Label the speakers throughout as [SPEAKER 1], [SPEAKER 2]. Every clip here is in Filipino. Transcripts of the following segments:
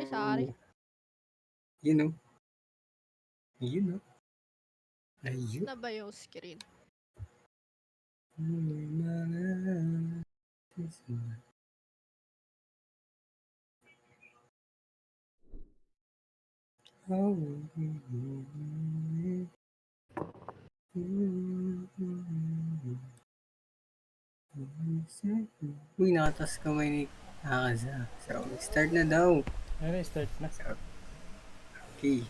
[SPEAKER 1] Sorry.
[SPEAKER 2] You know. You know. Ayun.
[SPEAKER 1] Na ba yung screen?
[SPEAKER 2] Uy, nakatas kamay ni Akaza. So, start na daw.
[SPEAKER 3] Start na.
[SPEAKER 2] So, okay.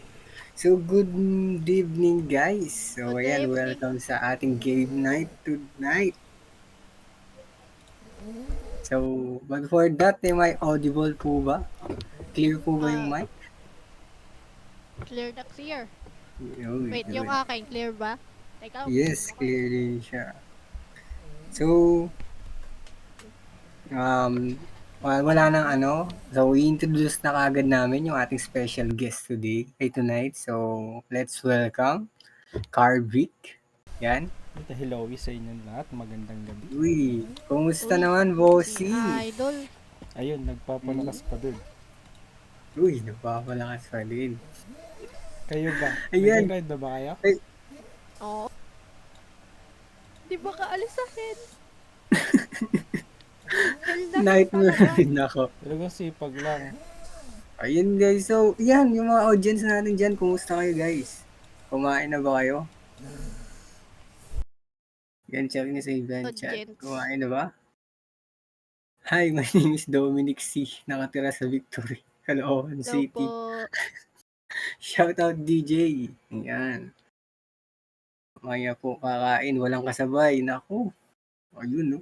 [SPEAKER 2] So, good evening, guys. So,
[SPEAKER 1] Good
[SPEAKER 2] ayan,
[SPEAKER 1] evening.
[SPEAKER 2] welcome sa ating game night tonight. So, but before that, may audible po ba? Clear po ba yung mic?
[SPEAKER 1] Clear na clear.
[SPEAKER 2] Yun,
[SPEAKER 1] Wait,
[SPEAKER 2] yun.
[SPEAKER 1] yung akin, clear ba? Teka,
[SPEAKER 2] Yes, clear din siya. So, wala nang ano. So, i-introduce na kagad namin yung ating special guest tonight. So, let's welcome Carvic. Yan.
[SPEAKER 3] Ito, hello sa inyong lahat. Magandang gabi.
[SPEAKER 2] Uy, kumusta
[SPEAKER 1] Uy,
[SPEAKER 2] naman,
[SPEAKER 1] si
[SPEAKER 2] bossing?
[SPEAKER 1] Idol.
[SPEAKER 3] Ayun, nagpapalakas pa dun.
[SPEAKER 2] Uy, nagpapalakas pa din.
[SPEAKER 3] Kayo ba?
[SPEAKER 2] Ayan.
[SPEAKER 3] Nag-ride ba kayo?
[SPEAKER 2] Ay,
[SPEAKER 1] Oo. Di ba kaalis akin?
[SPEAKER 2] nightmare na rin ako.
[SPEAKER 3] Talagang sipag lang.
[SPEAKER 2] Ayun guys, so yan, yung mga audience natin dyan, kumusta kayo guys? Kumain na ba kayo? Yan, check nyo sa event chat.
[SPEAKER 1] Audience.
[SPEAKER 2] Kumain na ba? Hi, my name is Dominic C. Nakatira sa Victory, Caloocan
[SPEAKER 1] Hello
[SPEAKER 2] City.
[SPEAKER 1] po.
[SPEAKER 2] Shout out DJ. Yan. Maya po kakain, walang kasabay. Naku. Ayun, no?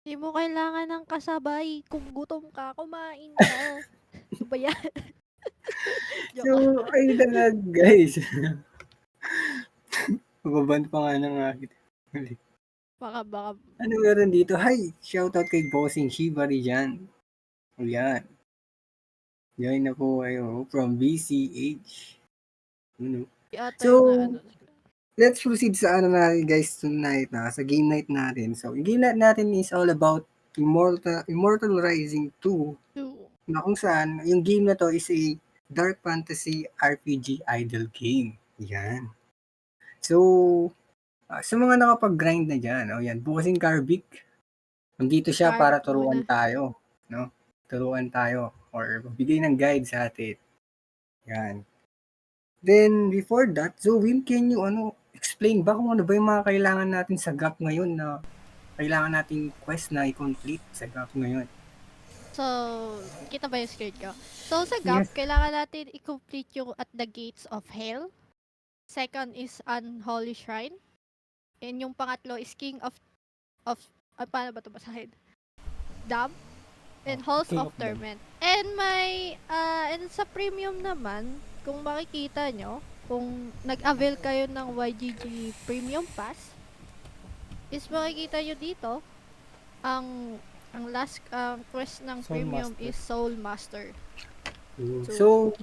[SPEAKER 1] Di mo kailangan ng kasabay. Kung gutom ka, kumain ka. Ano ba yan?
[SPEAKER 2] So, ayun na nga, guys. Mababan pa nga ng akin.
[SPEAKER 1] Baka.
[SPEAKER 2] Ano meron dito? Hi! Shout out kay Bossing Shibari dyan. Ayan. Join na po kayo from BCH. Ano? So, let's proceed sa ano natin guys tonight sa game night natin. So, yung game night natin is all about Immortal Rising 2 na kung saan yung game na to is a dark fantasy RPG idle game. Yan. So, sa mga nakapag-grind na dyan, yan, Bossing Carvic, nandito siya para turuan tayo. No? Turuan tayo or bigay ng guide sa atin. Yan. Then, before that, Win, can you explain ba kung ano ba yung mga kailangan natin sa gap ngayon na kailangan nating quest na i-complete sa gap ngayon?
[SPEAKER 1] So, kita ba yung screen ko? So, sa gap, kailangan natin i-complete yung At the Gates of Hell. Second is Unholy Shrine. And yung pangatlo is King of paano ba ito basahin? Dam. And Halls of Torment. And may, and sa premium naman, kung makikita nyo, kung nag-avail kayo ng YGG Premium Pass, is makikita nyo dito, ang last quest ng
[SPEAKER 3] Soul
[SPEAKER 1] Premium
[SPEAKER 3] Master.
[SPEAKER 1] is Soul Master.
[SPEAKER 2] So,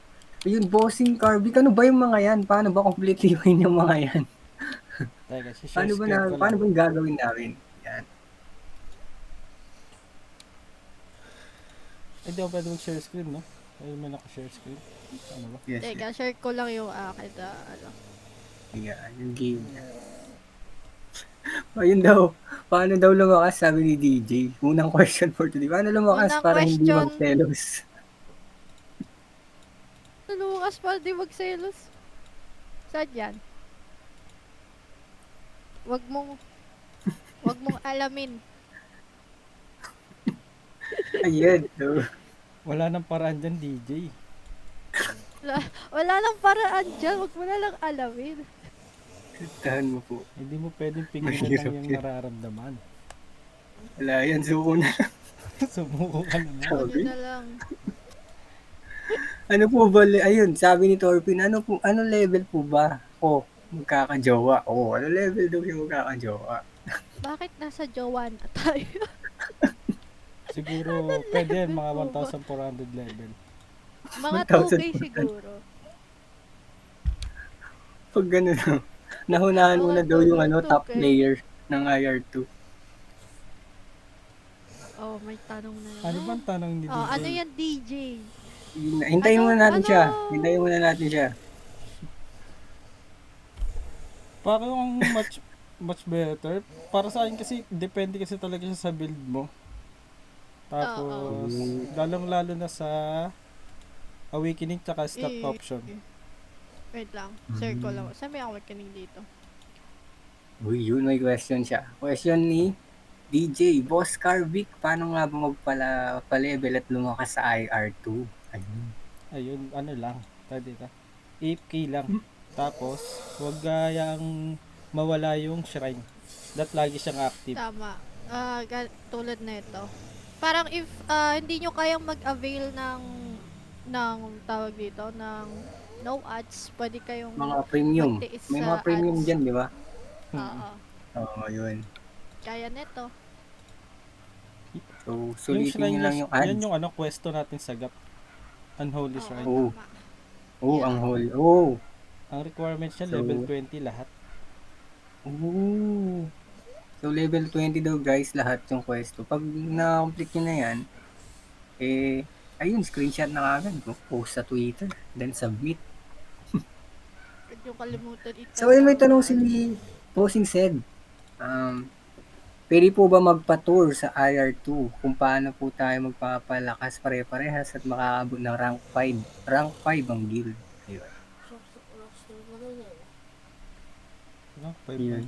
[SPEAKER 2] yun, Bossing Carvic, ano ba yung mga yan? Paano ba complete yung mga yan?
[SPEAKER 3] Teka,
[SPEAKER 2] paano ba yung gagawin namin? Yan.
[SPEAKER 3] Hindi ako pwede mag-share screen, no? Ayun man ako share screen. Ano ba?
[SPEAKER 2] Yes.
[SPEAKER 1] Teka, share ko lang yung akin na
[SPEAKER 2] Yan, yung game niya. Ayun daw. Paano daw lumakas, sabi ni DJ? Unang question for today. Paano lumakas para hindi mag-selos?
[SPEAKER 1] Lumakas para hindi mag-selos? Saan yan? Wag mong alamin.
[SPEAKER 2] Ayan. So,
[SPEAKER 3] wala nang paraan dyan, DJ.
[SPEAKER 1] Wala nang paraan dyan. Wag mo na lang alamin.
[SPEAKER 2] tahan mo po.
[SPEAKER 3] Hindi mo pwedeng pigilan ang yung nararamdaman.
[SPEAKER 2] Wala yan. Suko na lang.
[SPEAKER 3] Sumuko ka na lang.
[SPEAKER 1] Sabi na lang.
[SPEAKER 2] Ano po ba? Ayun, sabi ni Torpin, ano level po ba? Magkakajowa. Ano level daw yung magkakajowa?
[SPEAKER 1] Bakit nasa jowa na tayo?
[SPEAKER 3] Siguro, pwede yan, mga 1,400 level.
[SPEAKER 1] Mga 2K siguro.
[SPEAKER 2] Pag gano'n lang. Nahunahan mo na daw yung top player ng IR2.
[SPEAKER 1] Oh, may tanong na yan.
[SPEAKER 3] Ano bang tanong ni DJ?
[SPEAKER 1] Ano yan, DJ?
[SPEAKER 2] Hintayin
[SPEAKER 1] Ano?
[SPEAKER 2] muna natin
[SPEAKER 1] Ano?
[SPEAKER 2] siya. Hintayin muna natin siya.
[SPEAKER 3] Parang much better. Para sa akin kasi, depende kasi talaga siya sa build mo.
[SPEAKER 1] Oo.
[SPEAKER 3] Tapos, lalong-lalo na sa awakening tsaka stat
[SPEAKER 1] Eh,
[SPEAKER 3] option.
[SPEAKER 1] wait lang. Circle lang. Saan may awakening dito?
[SPEAKER 2] Uy, yun, may question siya. Question ni DJ, Boss Carvic, paano nga ba pa-level at lumakas sa IR2? Ayun.
[SPEAKER 3] Ayun, ano lang. Pwede ka. 8k lang. Tapos, huwag gayang mawala yung shrine. That lagi siyang active.
[SPEAKER 1] Tama. Tulad na ito. Parang if hindi nyo kayang mag-avail ng tawag dito, ng no ads, pwede kayong
[SPEAKER 2] Mga premium.
[SPEAKER 1] magtiis
[SPEAKER 2] May mga
[SPEAKER 1] sa
[SPEAKER 2] premium
[SPEAKER 1] ads.
[SPEAKER 2] dyan, di ba?
[SPEAKER 1] Oo.
[SPEAKER 2] Oo, yun.
[SPEAKER 1] Kaya neto.
[SPEAKER 2] So,
[SPEAKER 3] Yung
[SPEAKER 2] sulitin
[SPEAKER 3] shrine
[SPEAKER 2] nyo lang
[SPEAKER 3] niya,
[SPEAKER 2] yung ads.
[SPEAKER 3] yan yung ano, questo natin sa GAP. Unholy
[SPEAKER 1] Oo,
[SPEAKER 3] Shrine.
[SPEAKER 2] Oo.
[SPEAKER 1] tama.
[SPEAKER 2] Oo,
[SPEAKER 1] Yeah.
[SPEAKER 2] ang whole. Oo.
[SPEAKER 3] Ang requirements niya,
[SPEAKER 2] So,
[SPEAKER 3] level 20 lahat.
[SPEAKER 2] oo. So, level 20 daw guys, lahat yung questo. Pag na-complete nyo na yan, ayun, screenshot na agad ko. Post sa Twitter. Then submit.
[SPEAKER 1] Huwag nyo kalimutan
[SPEAKER 2] So, ayun, may
[SPEAKER 1] itanong
[SPEAKER 2] tanong
[SPEAKER 1] na
[SPEAKER 2] si Bossing said. Pwede po ba magpa-tour sa IR2 kung paano po tayo magpapalakas pare-parehas at makakaabot ng rank 5? Rank 5 ang guild. Ayun.
[SPEAKER 3] No? 5
[SPEAKER 2] Yun.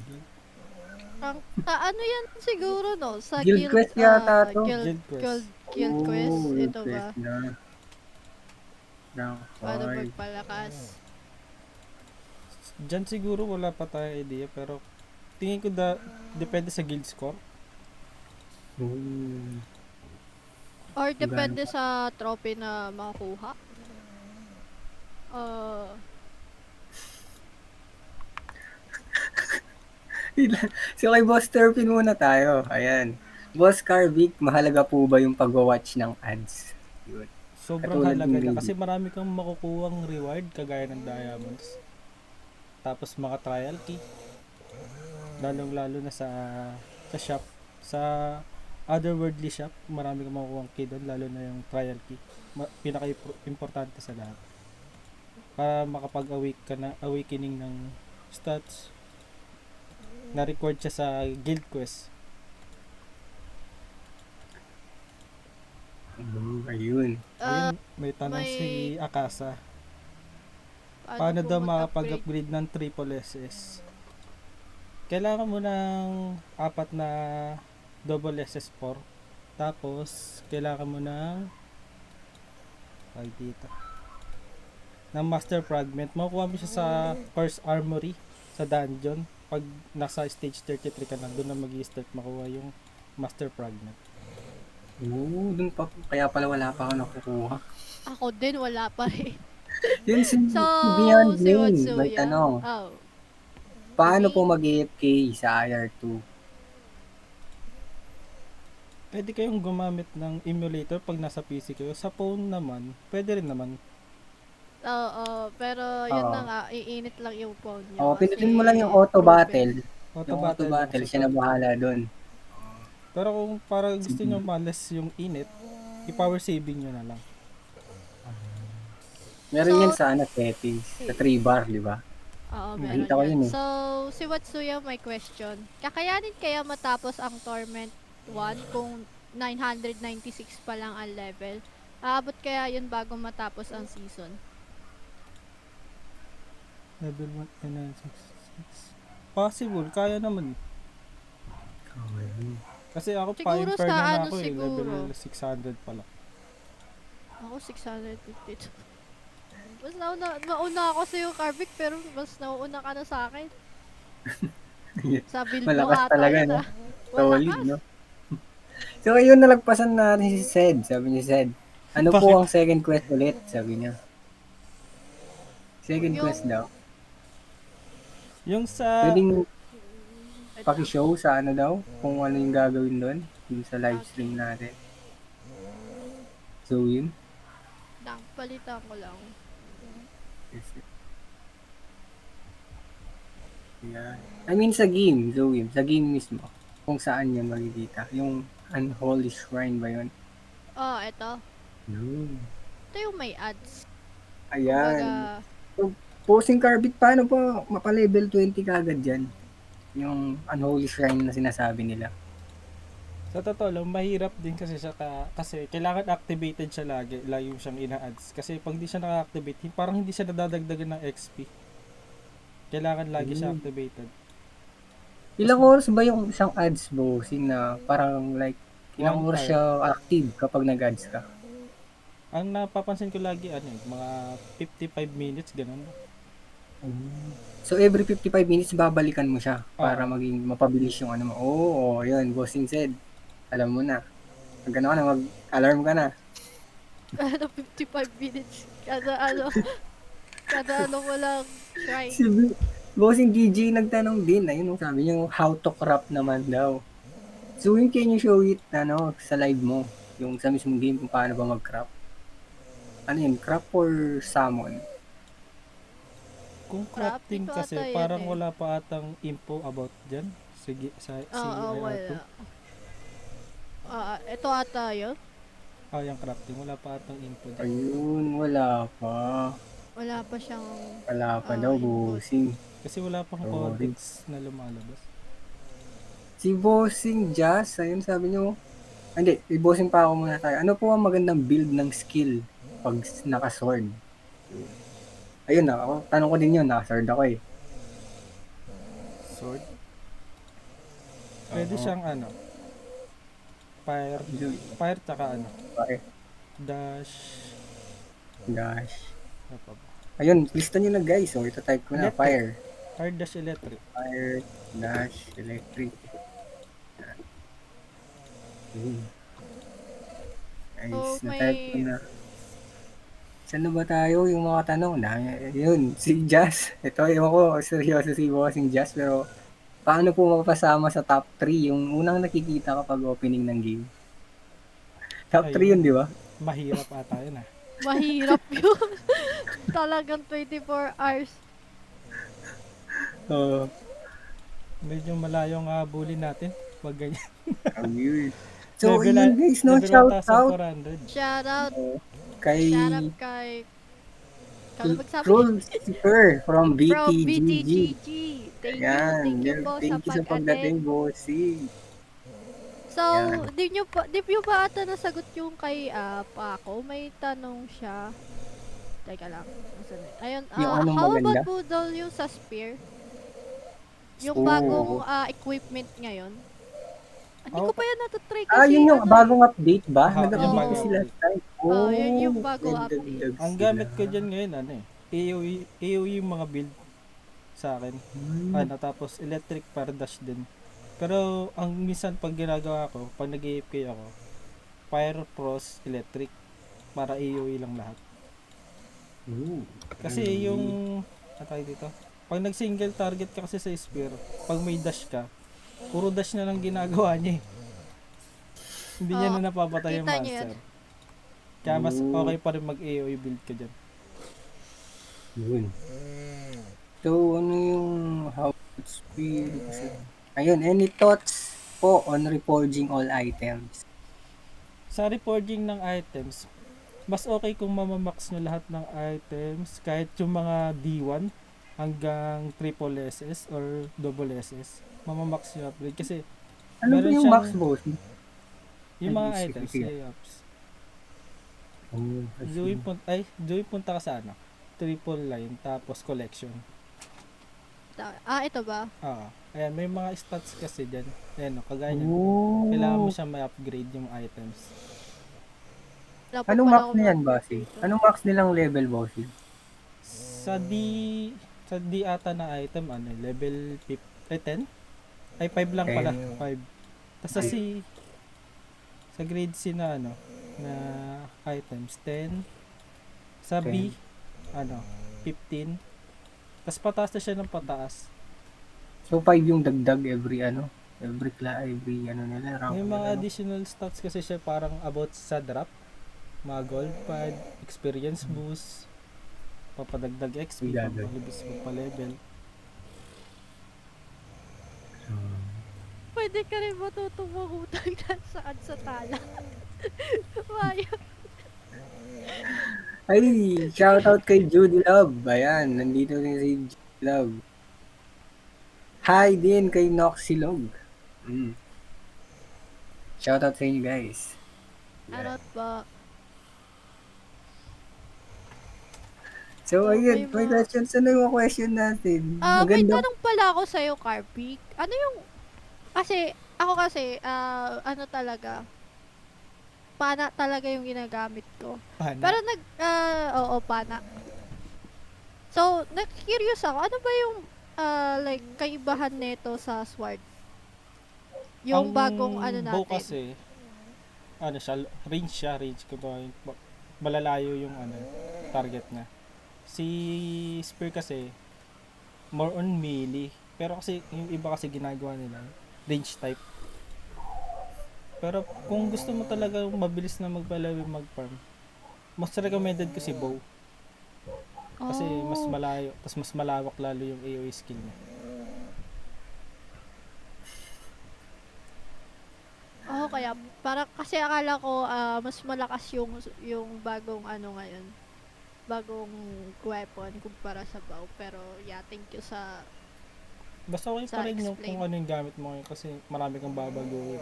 [SPEAKER 1] ano yan siguro no? Sa
[SPEAKER 2] Guild quest yata to.
[SPEAKER 3] Guild quest.
[SPEAKER 1] guild quest.
[SPEAKER 2] Guild
[SPEAKER 1] Ito
[SPEAKER 2] quest
[SPEAKER 1] ba?
[SPEAKER 2] na. Rank
[SPEAKER 1] Paano
[SPEAKER 2] 5.
[SPEAKER 1] magpalakas?
[SPEAKER 3] Diyan siguro wala pa tayo idea, pero tingin ko depende sa guild score.
[SPEAKER 2] Ooh.
[SPEAKER 1] Or depende sa trophy na makukuha?
[SPEAKER 2] So kay Boss Terpin muna tayo. Ayan. Boss Carvic, mahalaga po ba yung pag-watch ng ads? Yun.
[SPEAKER 3] Sobrang
[SPEAKER 2] Katulad
[SPEAKER 3] halaga
[SPEAKER 2] ng
[SPEAKER 3] niya
[SPEAKER 2] lady.
[SPEAKER 3] kasi marami kang makukuhang reward kagaya ng diamonds. Tapos mga trial key. Lalong-lalo na sa shop. Sa otherworldly shop, marami kang makukuhang key doon, lalo na yung trial key. Pinaka-importante sa lahat. Para makapag-awake ka na, awakening ng stats. Na-record siya sa guild quest.
[SPEAKER 2] Ayun.
[SPEAKER 3] Ayun, may tanong
[SPEAKER 1] may-
[SPEAKER 3] si Akasa. Paano daw makapag-upgrade ng triple SS? Kailangan mo ng 4 na double SS4. Tapos, kailangan mo ng dito. Ng Master Fragment. Makukuha mo siya sa Curse Armory sa dungeon. Pag nasa stage 33 ka na, doon na mag-i-start makuha yung Master Fragment.
[SPEAKER 2] Oo, dun pa. Kaya pala wala pa ako nakukuha.
[SPEAKER 1] Ako din, wala pa rin.
[SPEAKER 2] Yun si
[SPEAKER 1] So,
[SPEAKER 2] Beyond
[SPEAKER 1] si
[SPEAKER 2] Main.
[SPEAKER 1] Watsuya.
[SPEAKER 2] May tanong.
[SPEAKER 1] Oh.
[SPEAKER 2] Paano
[SPEAKER 1] Main.
[SPEAKER 2] po mag-AFK sa IR2?
[SPEAKER 3] Pwede kayong gumamit ng emulator pag nasa PC kayo. Sa phone naman, pwede rin naman.
[SPEAKER 1] Oo, pero yun
[SPEAKER 2] Oo.
[SPEAKER 1] na nga, iinit lang yung phone niya.
[SPEAKER 2] Oh,
[SPEAKER 1] kasi
[SPEAKER 2] pinutin mo lang yung auto
[SPEAKER 1] proven.
[SPEAKER 2] battle.
[SPEAKER 3] Auto
[SPEAKER 2] Yung auto
[SPEAKER 3] battle
[SPEAKER 2] battle,
[SPEAKER 3] lang,
[SPEAKER 2] siya na bahala doon.
[SPEAKER 3] Pero kung para gusto nyo malas yung init, i-power saving nyo na lang.
[SPEAKER 2] Meron
[SPEAKER 1] So,
[SPEAKER 2] yan sa settings, sa 3 bar, di ba?
[SPEAKER 1] Oo, meron
[SPEAKER 2] Nakita ko
[SPEAKER 1] yan.
[SPEAKER 2] yun eh.
[SPEAKER 1] So, si Watsuya may question. Kakayanin kaya matapos ang Torment 1 kung 996 pa lang ang level? Aabot kaya yun bago matapos ang season?
[SPEAKER 3] Level 1 and 966. Possible, kaya naman. Kasi ako
[SPEAKER 1] Siguro
[SPEAKER 3] pa-imper
[SPEAKER 1] sa
[SPEAKER 3] na
[SPEAKER 1] ano
[SPEAKER 3] ako eh,
[SPEAKER 1] siguro.
[SPEAKER 3] level 600 pala.
[SPEAKER 1] Ako 652. Mas mauna ako sa iyo, Carvic, pero mas nauuna ka na sa akin. Sa build mo
[SPEAKER 2] Malakas
[SPEAKER 1] ata
[SPEAKER 2] talaga,
[SPEAKER 1] yun
[SPEAKER 2] no?
[SPEAKER 1] ah.
[SPEAKER 2] Solid,
[SPEAKER 1] Malakas.
[SPEAKER 2] no? So, ayun, nalagpasan natin si Zed. Sabi ni Zed, ano po
[SPEAKER 3] Bakit?
[SPEAKER 2] ang second quest ulit? Sabi niya. Second
[SPEAKER 1] Yung-
[SPEAKER 2] quest daw.
[SPEAKER 3] Yung sa...
[SPEAKER 2] Pwedeng pakishow sa ano daw, kung ano yung gagawin doon, yung sa live stream natin. So, yun.
[SPEAKER 1] Palitan ko lang.
[SPEAKER 2] Yeah. I mean, sa game, Zoe, sa game mismo, kung saan niya makikita. Yung Unholy Shrine ba yun?
[SPEAKER 1] Oh, eto.
[SPEAKER 2] Yun.
[SPEAKER 1] yung may ads.
[SPEAKER 2] Ayan.
[SPEAKER 1] Kumbaga,
[SPEAKER 2] So, Bossing Carbit, paano pa mapa-level 20 kagad yan? Yung Unholy Shrine na sinasabi nila.
[SPEAKER 3] Sa totoo lang, mahirap din kasi siya kasi kailangan activated siya lagi yung siyang ina-ads. Kasi pag di siya naka-activate, parang hindi siya nadadagdagan ng XP. Kailangan lagi siya activated.
[SPEAKER 2] Ilang oras ba yung isang ads, Bossing, na parang like, ilang
[SPEAKER 3] 1
[SPEAKER 2] oras
[SPEAKER 3] hour.
[SPEAKER 2] siya active kapag nag-ads ka?
[SPEAKER 3] Ang napapansin ko lagi, mga 55 minutes, ganun.
[SPEAKER 2] So, every 55 minutes, babalikan mo siya para
[SPEAKER 3] Oo.
[SPEAKER 2] maging mapabilis yung ano mo. Oo, yun, Bossing said. Alam mo na. Pag ano ka na, mag-alarm ka na.
[SPEAKER 1] 55 minutes. Kada ano mo lang shrine.
[SPEAKER 2] Si Bossing DJ nagtanong din, ayun, sabi niya, how to crop naman daw. So, yung can you show it, sa live mo, yung sa mismong game kung paano ba mag-crop? Ano yun, crop or summon?
[SPEAKER 3] Kung
[SPEAKER 1] Crap,
[SPEAKER 3] crafting
[SPEAKER 1] ito
[SPEAKER 3] kasi,
[SPEAKER 1] ata yan
[SPEAKER 3] parang
[SPEAKER 1] eh.
[SPEAKER 3] wala pa atang info about dyan. Sige, sa
[SPEAKER 1] Oo,
[SPEAKER 3] CIR2.
[SPEAKER 1] wala. Ito ata yun.
[SPEAKER 3] Yung crafting, wala pa atang info dyan.
[SPEAKER 2] Ayun, wala pa.
[SPEAKER 1] Wala pa siyang
[SPEAKER 2] Wala pa daw,
[SPEAKER 1] input.
[SPEAKER 2] Bossing.
[SPEAKER 3] Kasi wala pang
[SPEAKER 2] Sorry.
[SPEAKER 3] codex na lumalabas.
[SPEAKER 2] Si Bossing Jazz, ayun sabi niyo, hindi, i-bossing pa ako muna tayo. Ano po ang magandang build ng skill pag naka-sword? Ayun na, ako, tanong ko din yun, naka-sword ako eh.
[SPEAKER 3] Sword. Pwede
[SPEAKER 2] Oo.
[SPEAKER 3] siyang fire, fire tsaka
[SPEAKER 2] Fire,
[SPEAKER 3] dash,
[SPEAKER 2] dash.
[SPEAKER 3] ano pa ba?
[SPEAKER 2] Ayun, lista nyo na guys. So, ito type ko na,
[SPEAKER 3] Electric.
[SPEAKER 2] fire.
[SPEAKER 3] Fire dash electric.
[SPEAKER 2] Fire, dash, electric. Nice,
[SPEAKER 1] So,
[SPEAKER 2] na-type ko
[SPEAKER 1] may
[SPEAKER 2] na. Saan na ba tayo yung mga tanong? Yun, si Jazz. Ito, ewan ko, seryoso si Bossing Jazz, pero paano po mapapasama sa top 3 yung unang nakikita kapag opening ng game? Top 3 yun, di ba?
[SPEAKER 3] Mahirap ata yun
[SPEAKER 1] mahirap yun. Talagang 24 hours.
[SPEAKER 2] Oo.
[SPEAKER 3] Medyo malayo ang habulin natin. Pag ganyan.
[SPEAKER 2] Weird. So,
[SPEAKER 3] Level
[SPEAKER 2] yun guys, no?
[SPEAKER 3] level
[SPEAKER 2] Shout out
[SPEAKER 3] 1,400.
[SPEAKER 1] Shoutout.
[SPEAKER 2] kay
[SPEAKER 1] Shoutout kay... Kano magsabi?
[SPEAKER 2] Troll Seeker from
[SPEAKER 1] From
[SPEAKER 2] BTGG.
[SPEAKER 1] BTGG. Thank
[SPEAKER 2] Ayan,
[SPEAKER 1] you po
[SPEAKER 2] thank you sa pagdating,
[SPEAKER 1] pag-attend.
[SPEAKER 2] Bossy.
[SPEAKER 1] So,
[SPEAKER 2] Yan.
[SPEAKER 1] di nyo ba ata nasagot yung kay Paco? May tanong siya. Teka lang. Nasaan na? Ayun,
[SPEAKER 2] Yung anong
[SPEAKER 1] how
[SPEAKER 2] maganda?
[SPEAKER 1] about po daw yung sa spear? Yung
[SPEAKER 2] Oo.
[SPEAKER 1] bagong equipment ngayon? Hindi ko pa yan natatry kasi
[SPEAKER 2] Yun yung bagong update ba?
[SPEAKER 3] Aha,
[SPEAKER 2] Nag-update
[SPEAKER 1] yung
[SPEAKER 2] kasi
[SPEAKER 1] bagong
[SPEAKER 2] sila time.
[SPEAKER 1] yun yung bagong update.
[SPEAKER 2] nagdagdag
[SPEAKER 3] Ang
[SPEAKER 2] sila.
[SPEAKER 3] gamit ko dyan ngayon, AOE yung mga build sa akin. Tapos electric para dash din. Pero ang minsan pag ginagawa ko, pag nag-AFK ako, fire, frost, electric para AOE lang lahat. Kasi yung dito, pag nag-single target ka kasi sa spear, pag may dash ka, puro dash na lang ginagawa niya eh. Hindi niya na napapatay yung
[SPEAKER 1] Kita niyo
[SPEAKER 3] monster. Kaya mas okay pa rin mag-AOE build ka dyan.
[SPEAKER 2] Yun. So, ano yung how speed? Ayun, any thoughts po on reforging all items?
[SPEAKER 3] Sa reforging ng items, mas okay kung mamamax nyo lahat ng items kahit yung mga D1 hanggang triple SS or double SS. Mamamax nyo upgrade kasi
[SPEAKER 2] Ano ba
[SPEAKER 3] meron
[SPEAKER 2] yung
[SPEAKER 3] siyang-
[SPEAKER 2] max boss?
[SPEAKER 3] yung mga
[SPEAKER 2] Sige,
[SPEAKER 3] items,
[SPEAKER 2] sige.
[SPEAKER 3] layups. Joey punta ka sa triple line tapos collection.
[SPEAKER 1] Ito ba?
[SPEAKER 3] Ayan, may mga stats kasi dyan. Ayan, kagaya nyan.
[SPEAKER 2] Oh.
[SPEAKER 3] Kailangan mo siya may upgrade yung items.
[SPEAKER 1] Wala pa
[SPEAKER 2] Anong
[SPEAKER 1] pala
[SPEAKER 2] max
[SPEAKER 1] ako
[SPEAKER 2] na yan,
[SPEAKER 1] ma-upgrade
[SPEAKER 2] bossy?
[SPEAKER 1] dito.
[SPEAKER 2] Anong max nilang level, bossy?
[SPEAKER 3] Sa D ata na item, level 10? Ay, 5 lang pala. 5. Tapos sa grade C na na items, 10. Sa B, 15. Tapos pataas na siya ng pataas.
[SPEAKER 2] So, 5 yung dagdag every nila, round.
[SPEAKER 3] May mga additional stats kasi siya parang about sa drop. Mga gold pad, experience boost, papadagdag XP, papalibis mo pa level.
[SPEAKER 1] Pwede ka rin matutong mangutang na saan sa tala. Maya.
[SPEAKER 2] Ay, shoutout kay Judy Love. Ayan, nandito rin si Judy Love. Hi din kay Noxilog. Mm. Shoutout sa inyo guys. Ayan.
[SPEAKER 1] Arot ba?
[SPEAKER 2] So,
[SPEAKER 1] So,
[SPEAKER 2] ayun,
[SPEAKER 1] may
[SPEAKER 2] may
[SPEAKER 1] mga...
[SPEAKER 2] questions. Ano yung question natin?
[SPEAKER 1] May
[SPEAKER 2] Maganda.
[SPEAKER 1] tanong pala ako sa'yo, Carpic. Ano yung... Ako kasi, ano talaga, pana talaga yung ginagamit ko.
[SPEAKER 3] Pana.
[SPEAKER 1] Pero oo, pana. So, curious ako, ano ba yung, like, kaibahan nito sa sword? Yung
[SPEAKER 3] Ang
[SPEAKER 1] bagong ano
[SPEAKER 3] bow
[SPEAKER 1] natin.
[SPEAKER 3] kasi, ano siya, range ko ba, malalayo yung target niya. Si spear kasi, more on melee. Pero kasi, yung iba kasi ginagawa nila, range type. Pero kung gusto mo talaga mabilis na mag-farm, mas recommended ko si bow. Kasi mas
[SPEAKER 1] Oh.
[SPEAKER 3] malayo, tas mas malawak lalo yung AoE skill niya.
[SPEAKER 1] Kaya para kasi akala ko mas malakas yung bagong ano ngayon. Bagong weapon kumpara sa bow. Pero yeah, thank you sa
[SPEAKER 3] Basta okay pa
[SPEAKER 1] Sa
[SPEAKER 3] rin yung
[SPEAKER 1] explain.
[SPEAKER 3] kung ano yung gamit mo ngayon kasi marami kang babaguhin.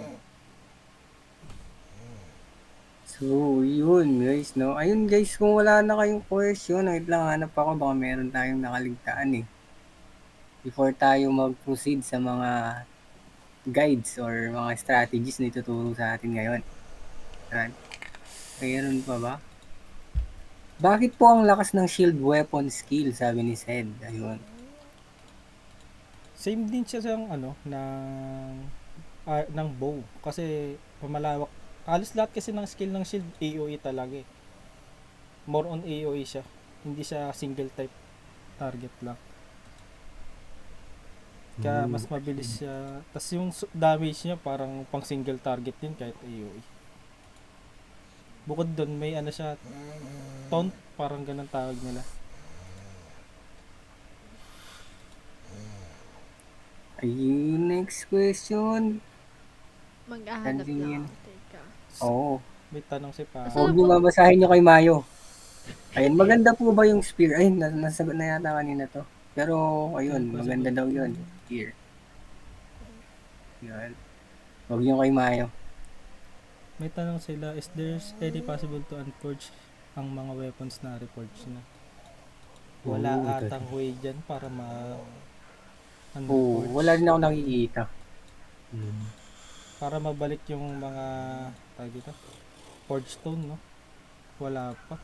[SPEAKER 2] So, yun guys, no? Ayun guys, kung wala na kayong question, wait lang, hanap ako, baka meron tayong nakaligtaan eh. Before tayo mag-proceed sa mga guides or mga strategies na ituturo sa atin ngayon. Yan. Mayroon pa ba? Bakit po ang lakas ng shield weapon skill, sabi ni Sed? Ayun.
[SPEAKER 3] Same din siya sa ng bow kasi pamalawak. Halos lahat kasi ng skill ng shield AoE talaga eh. More on AoE siya. Hindi siya single type target lang. Kaya mas mabilis siya. Tapos yung damage niya parang pang single target din kahit AoE. Bukod doon may ano siya, taunt, parang ganun tawag nila.
[SPEAKER 2] Ayun, next question.
[SPEAKER 1] Mag-ahanap
[SPEAKER 2] Continue.
[SPEAKER 1] lang. Teka.
[SPEAKER 2] Oo.
[SPEAKER 3] May tanong si Pa.
[SPEAKER 1] Asa-
[SPEAKER 2] Huwag niyo babasahin niyo kay Mayo. Ayun, maganda po ba yung spear? Ay, nasagot na yata kanina to. Pero, ayun, maganda daw yun. Spear. Yun. Huwag niyo kay Mayo.
[SPEAKER 3] May tanong sila, is there any possible to unforge ang mga weapons na reforge na? Wala atang way dyan para
[SPEAKER 2] Oo,
[SPEAKER 3] unforge.
[SPEAKER 2] wala rin ako nakikita.
[SPEAKER 3] Para mabalik yung mga tawag dito, forge stone, no? Wala pa.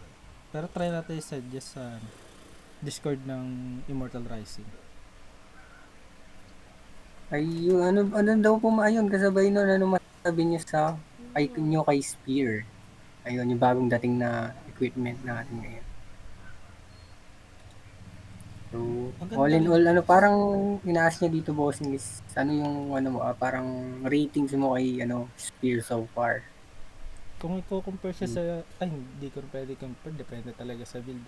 [SPEAKER 3] Pero try natin i-suggest sa Discord ng Immortal Rising.
[SPEAKER 2] Ayun, ano daw po ayun, kasabay nun, ano masasabi niyo sa kay Spear? Ayun, yung bagong dating na equipment natin ngayon. So, all in all, ano, parang inaas niya dito, bossing, is ano yung, ano mo, parang ratings mo kay, Spear so far.
[SPEAKER 3] Kung i-compare siya sa, hindi ko pwede compare, depende talaga sa build.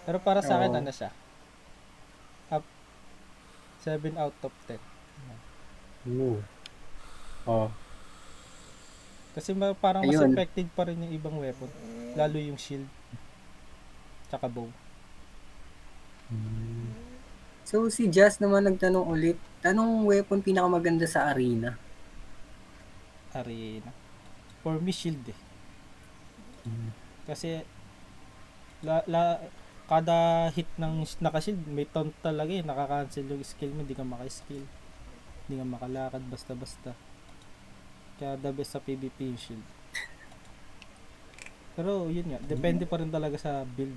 [SPEAKER 3] Pero para sa akin, ano siya? Up 7 out of 10.
[SPEAKER 2] Oh.
[SPEAKER 3] Kasi parang mas
[SPEAKER 2] Ayun.
[SPEAKER 3] effective pa rin yung ibang weapon. Lalo yung shield. Tsaka bow.
[SPEAKER 2] So, si Jazz naman nagtanong ulit, anong weapon pinakamaganda sa arena?
[SPEAKER 3] Arena. For me, shield eh. Kasi kada hit ng naka-shield, may taunt talaga eh. Nakaka-cancel yung skill mo, hindi ka maka-skill. Hindi ka makalakad basta-basta. Kaya the best sa PvP yung shield. Pero yun nga, depende pa rin talaga sa build.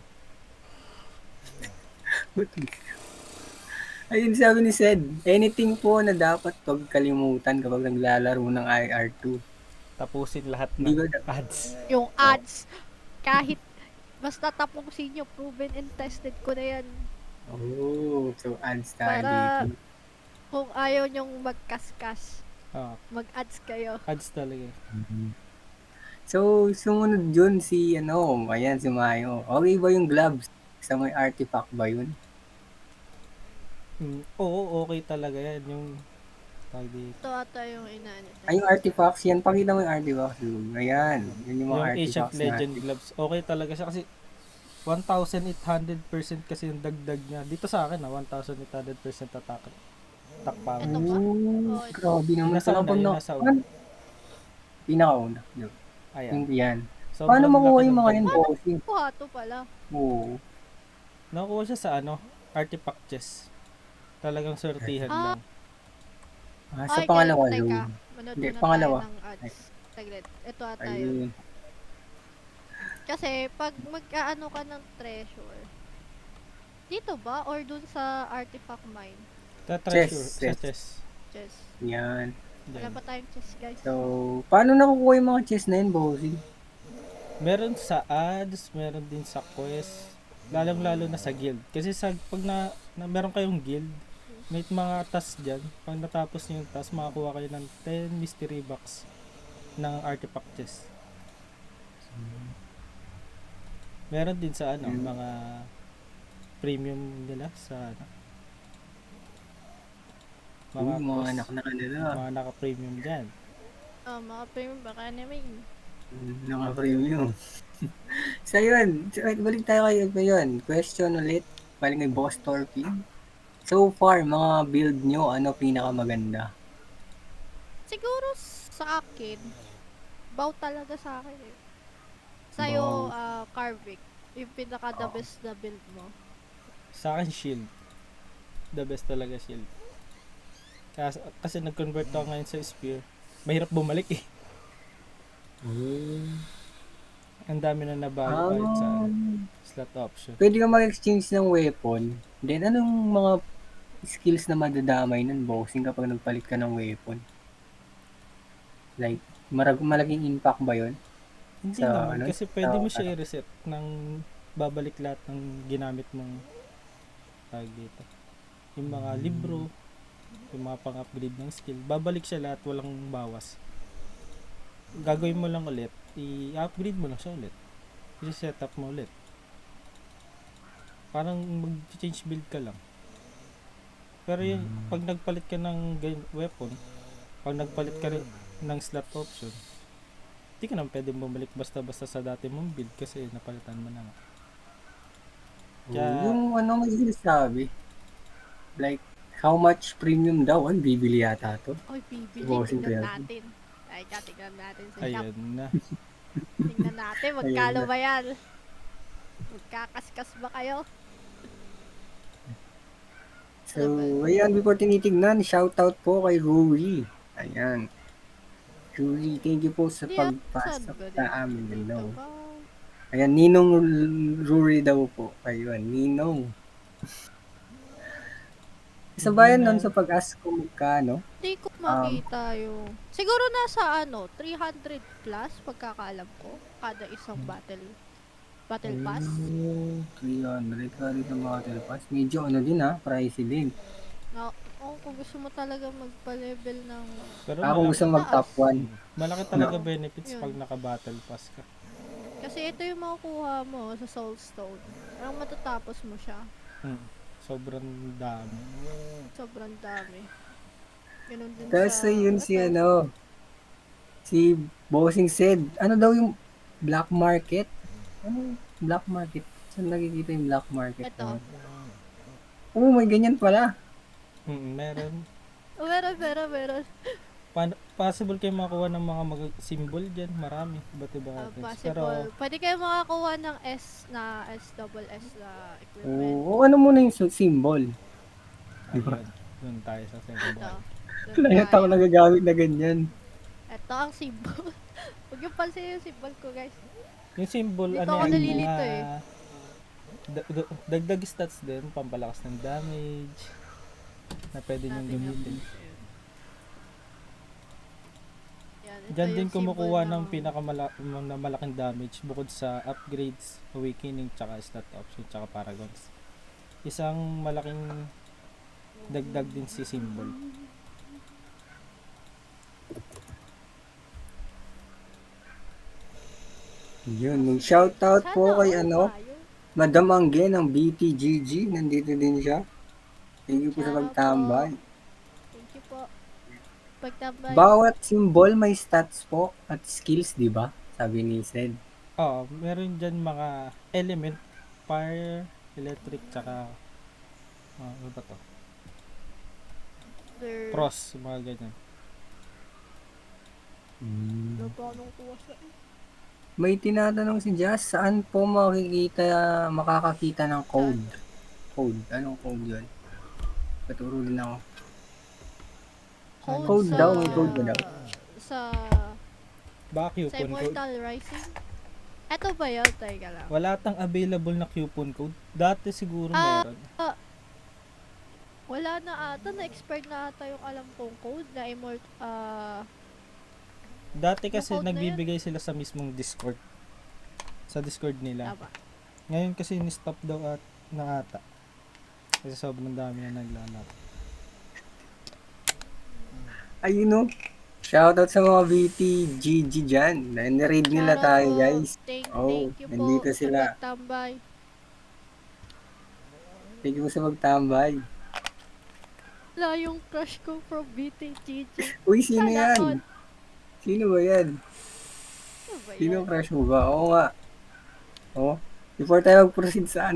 [SPEAKER 2] Ayun, sabi ni Sed, anything po na dapat huwag kalimutan kapag naglalaro ng IR2.
[SPEAKER 3] Tapusin lahat
[SPEAKER 2] Hindi
[SPEAKER 3] ng
[SPEAKER 2] ba
[SPEAKER 3] ads.
[SPEAKER 1] Yung ads, kahit basta tapusin nyo, proven and tested ko na yan.
[SPEAKER 2] Oh, so ads tayo
[SPEAKER 1] Para
[SPEAKER 2] dito.
[SPEAKER 1] kung ayaw nyong magkaskas,
[SPEAKER 3] Ah,
[SPEAKER 1] mag-ads kayo.
[SPEAKER 3] ads talaga.
[SPEAKER 2] So, sumunod yun si, ayan, si Mayo. Okay ba yung gloves? Sa may artifact ba yun?
[SPEAKER 3] Oo, okay talaga yan. Yung tawag dito.
[SPEAKER 1] Ito ata yung inaano.
[SPEAKER 2] Ay, yung artifacts yan. Pakita mo yung artifacts. Ayan. Yun yung mga
[SPEAKER 3] Yung Ancient
[SPEAKER 2] artifacts
[SPEAKER 3] Legend
[SPEAKER 2] natin.
[SPEAKER 3] gloves, okay talaga siya kasi 1,800% kasi yung dagdag niya. Dito sa akin 1,800% attack power.
[SPEAKER 1] Ito ba?
[SPEAKER 2] Oh,
[SPEAKER 1] Oh, ito.
[SPEAKER 2] grabe
[SPEAKER 3] Yung
[SPEAKER 2] naman
[SPEAKER 3] nasa
[SPEAKER 2] pala
[SPEAKER 3] una,
[SPEAKER 2] pag
[SPEAKER 3] yung
[SPEAKER 2] na...
[SPEAKER 3] nasa una.
[SPEAKER 2] Pinakauna. Yun.
[SPEAKER 3] Ayan.
[SPEAKER 2] Yan. Paano
[SPEAKER 3] Sobrang
[SPEAKER 2] makuha
[SPEAKER 3] laki
[SPEAKER 2] yung
[SPEAKER 3] ng
[SPEAKER 2] mga yan,
[SPEAKER 3] dagdag.
[SPEAKER 2] bossing?
[SPEAKER 1] Kuha to pala.
[SPEAKER 2] Oo.
[SPEAKER 3] Nakuha siya sa artifact chest. Talagang sortihan
[SPEAKER 1] Ah,
[SPEAKER 3] lang.
[SPEAKER 2] Sa
[SPEAKER 1] okay,
[SPEAKER 2] pangalawa,
[SPEAKER 1] teka.
[SPEAKER 2] room.
[SPEAKER 1] Manood
[SPEAKER 2] Hindi,
[SPEAKER 1] muna tayo
[SPEAKER 2] pangalawa.
[SPEAKER 1] ng ads. Saglit. Ito ata yun.
[SPEAKER 2] Ayun.
[SPEAKER 1] Kasi, pag mag-aano ka ng treasure, dito ba? Or dun sa artifact mine?
[SPEAKER 3] Sa treasure,
[SPEAKER 2] Chest,
[SPEAKER 3] sa
[SPEAKER 2] chest.
[SPEAKER 3] chest.
[SPEAKER 1] Chest.
[SPEAKER 2] Yan.
[SPEAKER 1] Wala
[SPEAKER 3] Yan.
[SPEAKER 1] pa tayong chest, guys.
[SPEAKER 2] So, paano nakukuha yung mga chest na yun, bossing?
[SPEAKER 3] Meron sa ads, meron din sa quest. Lalong-lalo na sa guild. Kasi pag meron kayong guild, may mga task dyan. Pag natapos niyo yung task, makakuha kayo ng 10 mystery box ng artifact chest. Meron din sa mga premium nila sa
[SPEAKER 2] Mga
[SPEAKER 3] quest.
[SPEAKER 2] anak na kanila.
[SPEAKER 3] Mga naka-premium dyan.
[SPEAKER 1] Mga premium baka naman.
[SPEAKER 2] Naka-premium. So, yun. Balik tayo kayo ngayon. Question ulit. Balik kay Boss Torping. So far, mga build nyo, ano pinakamaganda?
[SPEAKER 1] Siguro sa akin, bow talaga sa akin eh. Sa'yo, Carvic, yung pinaka the best na build mo.
[SPEAKER 3] Sa akin, shield. The best talaga shield. Kasi nag-convert ako ngayon sa spear. Mahirap bumalik eh. Ang dami na nabago kahit sa slot option.
[SPEAKER 2] Pwede ka mag-exchange ng weapon. Then, anong mga skills na madadamay nun, bossing, kapag nagpalit ka ng weapon? Like, malaking impact ba yun?
[SPEAKER 3] Hindi
[SPEAKER 2] Sa,
[SPEAKER 3] naman,
[SPEAKER 2] ano?
[SPEAKER 3] kasi pwede mo siya i-reset ng babalik lahat ng ginamit mong tag dito. Yung mga libro, yung mga pang-upgrade ng skill, babalik siya lahat, walang bawas. Gagawin mo lang ulit, i-upgrade mo lang siya ulit. I-set up mo ulit. Parang mag-change build ka lang. Pero yung, pag nagpalit ka ng weapon, pag nagpalit ka rin ng slot option, hindi ka naman pwede bumalik basta-basta sa dati mong build kasi napalitan mo na nga. Kaya,
[SPEAKER 2] Yung ano may sinasabi? Like, how much premium daw? Ang bibili yata to.
[SPEAKER 1] Oy, bibili.
[SPEAKER 2] Bossing
[SPEAKER 1] Tignan
[SPEAKER 2] kaya.
[SPEAKER 1] natin. Ay, tignan natin sa shop.
[SPEAKER 3] ayun na.
[SPEAKER 1] Tignan natin, magkano ba yan? Magkakaskas ba kayo?
[SPEAKER 2] So, ayan, before tinitignan, shoutout po kay Ruri. Ayan. Ruri, thank you po sa pagpasok sa amin. Hello. Ayan, Ninong Ruri daw po. Ayun, Ninong. Isa ba yan nun sa pag-ask ko magkano?
[SPEAKER 1] Hindi ko makita yung... Siguro nasa 300 plus pagkakaalam ko. Kada isang battle pass.
[SPEAKER 2] 300 ka rin sa battle pass. Medyo din pricey din.
[SPEAKER 1] Kung gusto mo talaga magpa-level ng...
[SPEAKER 3] Pero
[SPEAKER 2] kung gusto mag-top 1.
[SPEAKER 3] Malaki talaga benefits pag naka-battle pass ka.
[SPEAKER 1] Kasi ito yung makukuha mo sa Soulstone. Parang matatapos mo siya.
[SPEAKER 3] Sobrang dami.
[SPEAKER 1] Sobrang dami. Ganun din
[SPEAKER 2] Kasi yun si
[SPEAKER 1] ito.
[SPEAKER 2] si Bossing said, ano daw yung black market? Ano black market? Saan nakikita yung black market?
[SPEAKER 1] Ito.
[SPEAKER 2] May ganyan pala.
[SPEAKER 3] Meron.
[SPEAKER 1] Meron.
[SPEAKER 3] Possible kayo makakuha ng mga symbol dyan. Marami. Iba't iba.
[SPEAKER 1] Possible. Pero, pwede kayo makakuha ng S na equipment.
[SPEAKER 2] Ano muna yung symbol?
[SPEAKER 3] Diba? Doon tayo sa symbol.
[SPEAKER 2] Kaya ako nagagamit na ganyan.
[SPEAKER 1] Ito ang symbol. Huwag yung pansin yung symbol ko, guys.
[SPEAKER 3] Yung symbol,
[SPEAKER 1] dito ako nalilito
[SPEAKER 3] dagdag stats din, pampalakas ng damage na pwede niyong gamitin. Diyan din kumukuha ng malaking damage bukod sa upgrades, awakening, tsaka stat option, tsaka paragons. Isang malaking dagdag din si symbol.
[SPEAKER 2] Yun, shoutout po kay Madam Angge ng BTGG. Nandito din siya. Thank you po sa pagtambay.
[SPEAKER 1] Thank you po. Pagtambay.
[SPEAKER 2] Bawat symbol may stats po at skills, di ba? Sabi ni Sed.
[SPEAKER 3] Meron dyan mga element fire, electric, tsaka ano ba to? Frost, mga ganyan.
[SPEAKER 2] Hmm.
[SPEAKER 1] Paano kuha sa
[SPEAKER 2] May tinatanong si Jazz, saan po makakakita ng code? Code? Anong code yun? Paturo din ako.
[SPEAKER 1] code
[SPEAKER 2] Code
[SPEAKER 1] sa
[SPEAKER 2] daw, may code ba daw?
[SPEAKER 1] sa
[SPEAKER 3] Baka
[SPEAKER 1] sa
[SPEAKER 3] coupon code.
[SPEAKER 1] Immortal Rising. Eto ba yun? Teka lang.
[SPEAKER 3] Wala tang available na coupon code. Dati siguro meron.
[SPEAKER 1] Wala na ata. Na-expired na ata yung alam kong code na
[SPEAKER 3] Dati
[SPEAKER 1] yung
[SPEAKER 3] kasi
[SPEAKER 1] code na
[SPEAKER 3] nagbibigay sila sa mismong Discord. Sa Discord nila.
[SPEAKER 1] Tama.
[SPEAKER 3] Ngayon kasi ni-stop daw na ata. Kasi sobrang dami na naglalaro.
[SPEAKER 2] Ayun no. Shoutout sa mga BTGG dyan. Nare-raid nila tayo, guys.
[SPEAKER 1] Thank
[SPEAKER 2] Oh,
[SPEAKER 1] you
[SPEAKER 2] nandito
[SPEAKER 1] po
[SPEAKER 2] sila.
[SPEAKER 1] sa pagtambay.
[SPEAKER 2] Thank you sa magtambay.
[SPEAKER 1] Wala yung crush ko from BTGG.
[SPEAKER 2] Uy, sino
[SPEAKER 1] Sana
[SPEAKER 2] yan?
[SPEAKER 1] all.
[SPEAKER 2] Sino ba yan?
[SPEAKER 1] Ano ba
[SPEAKER 2] Sino
[SPEAKER 1] yan?
[SPEAKER 2] crush mo ba? Oo nga. Oh, before tayo mag-proceed sa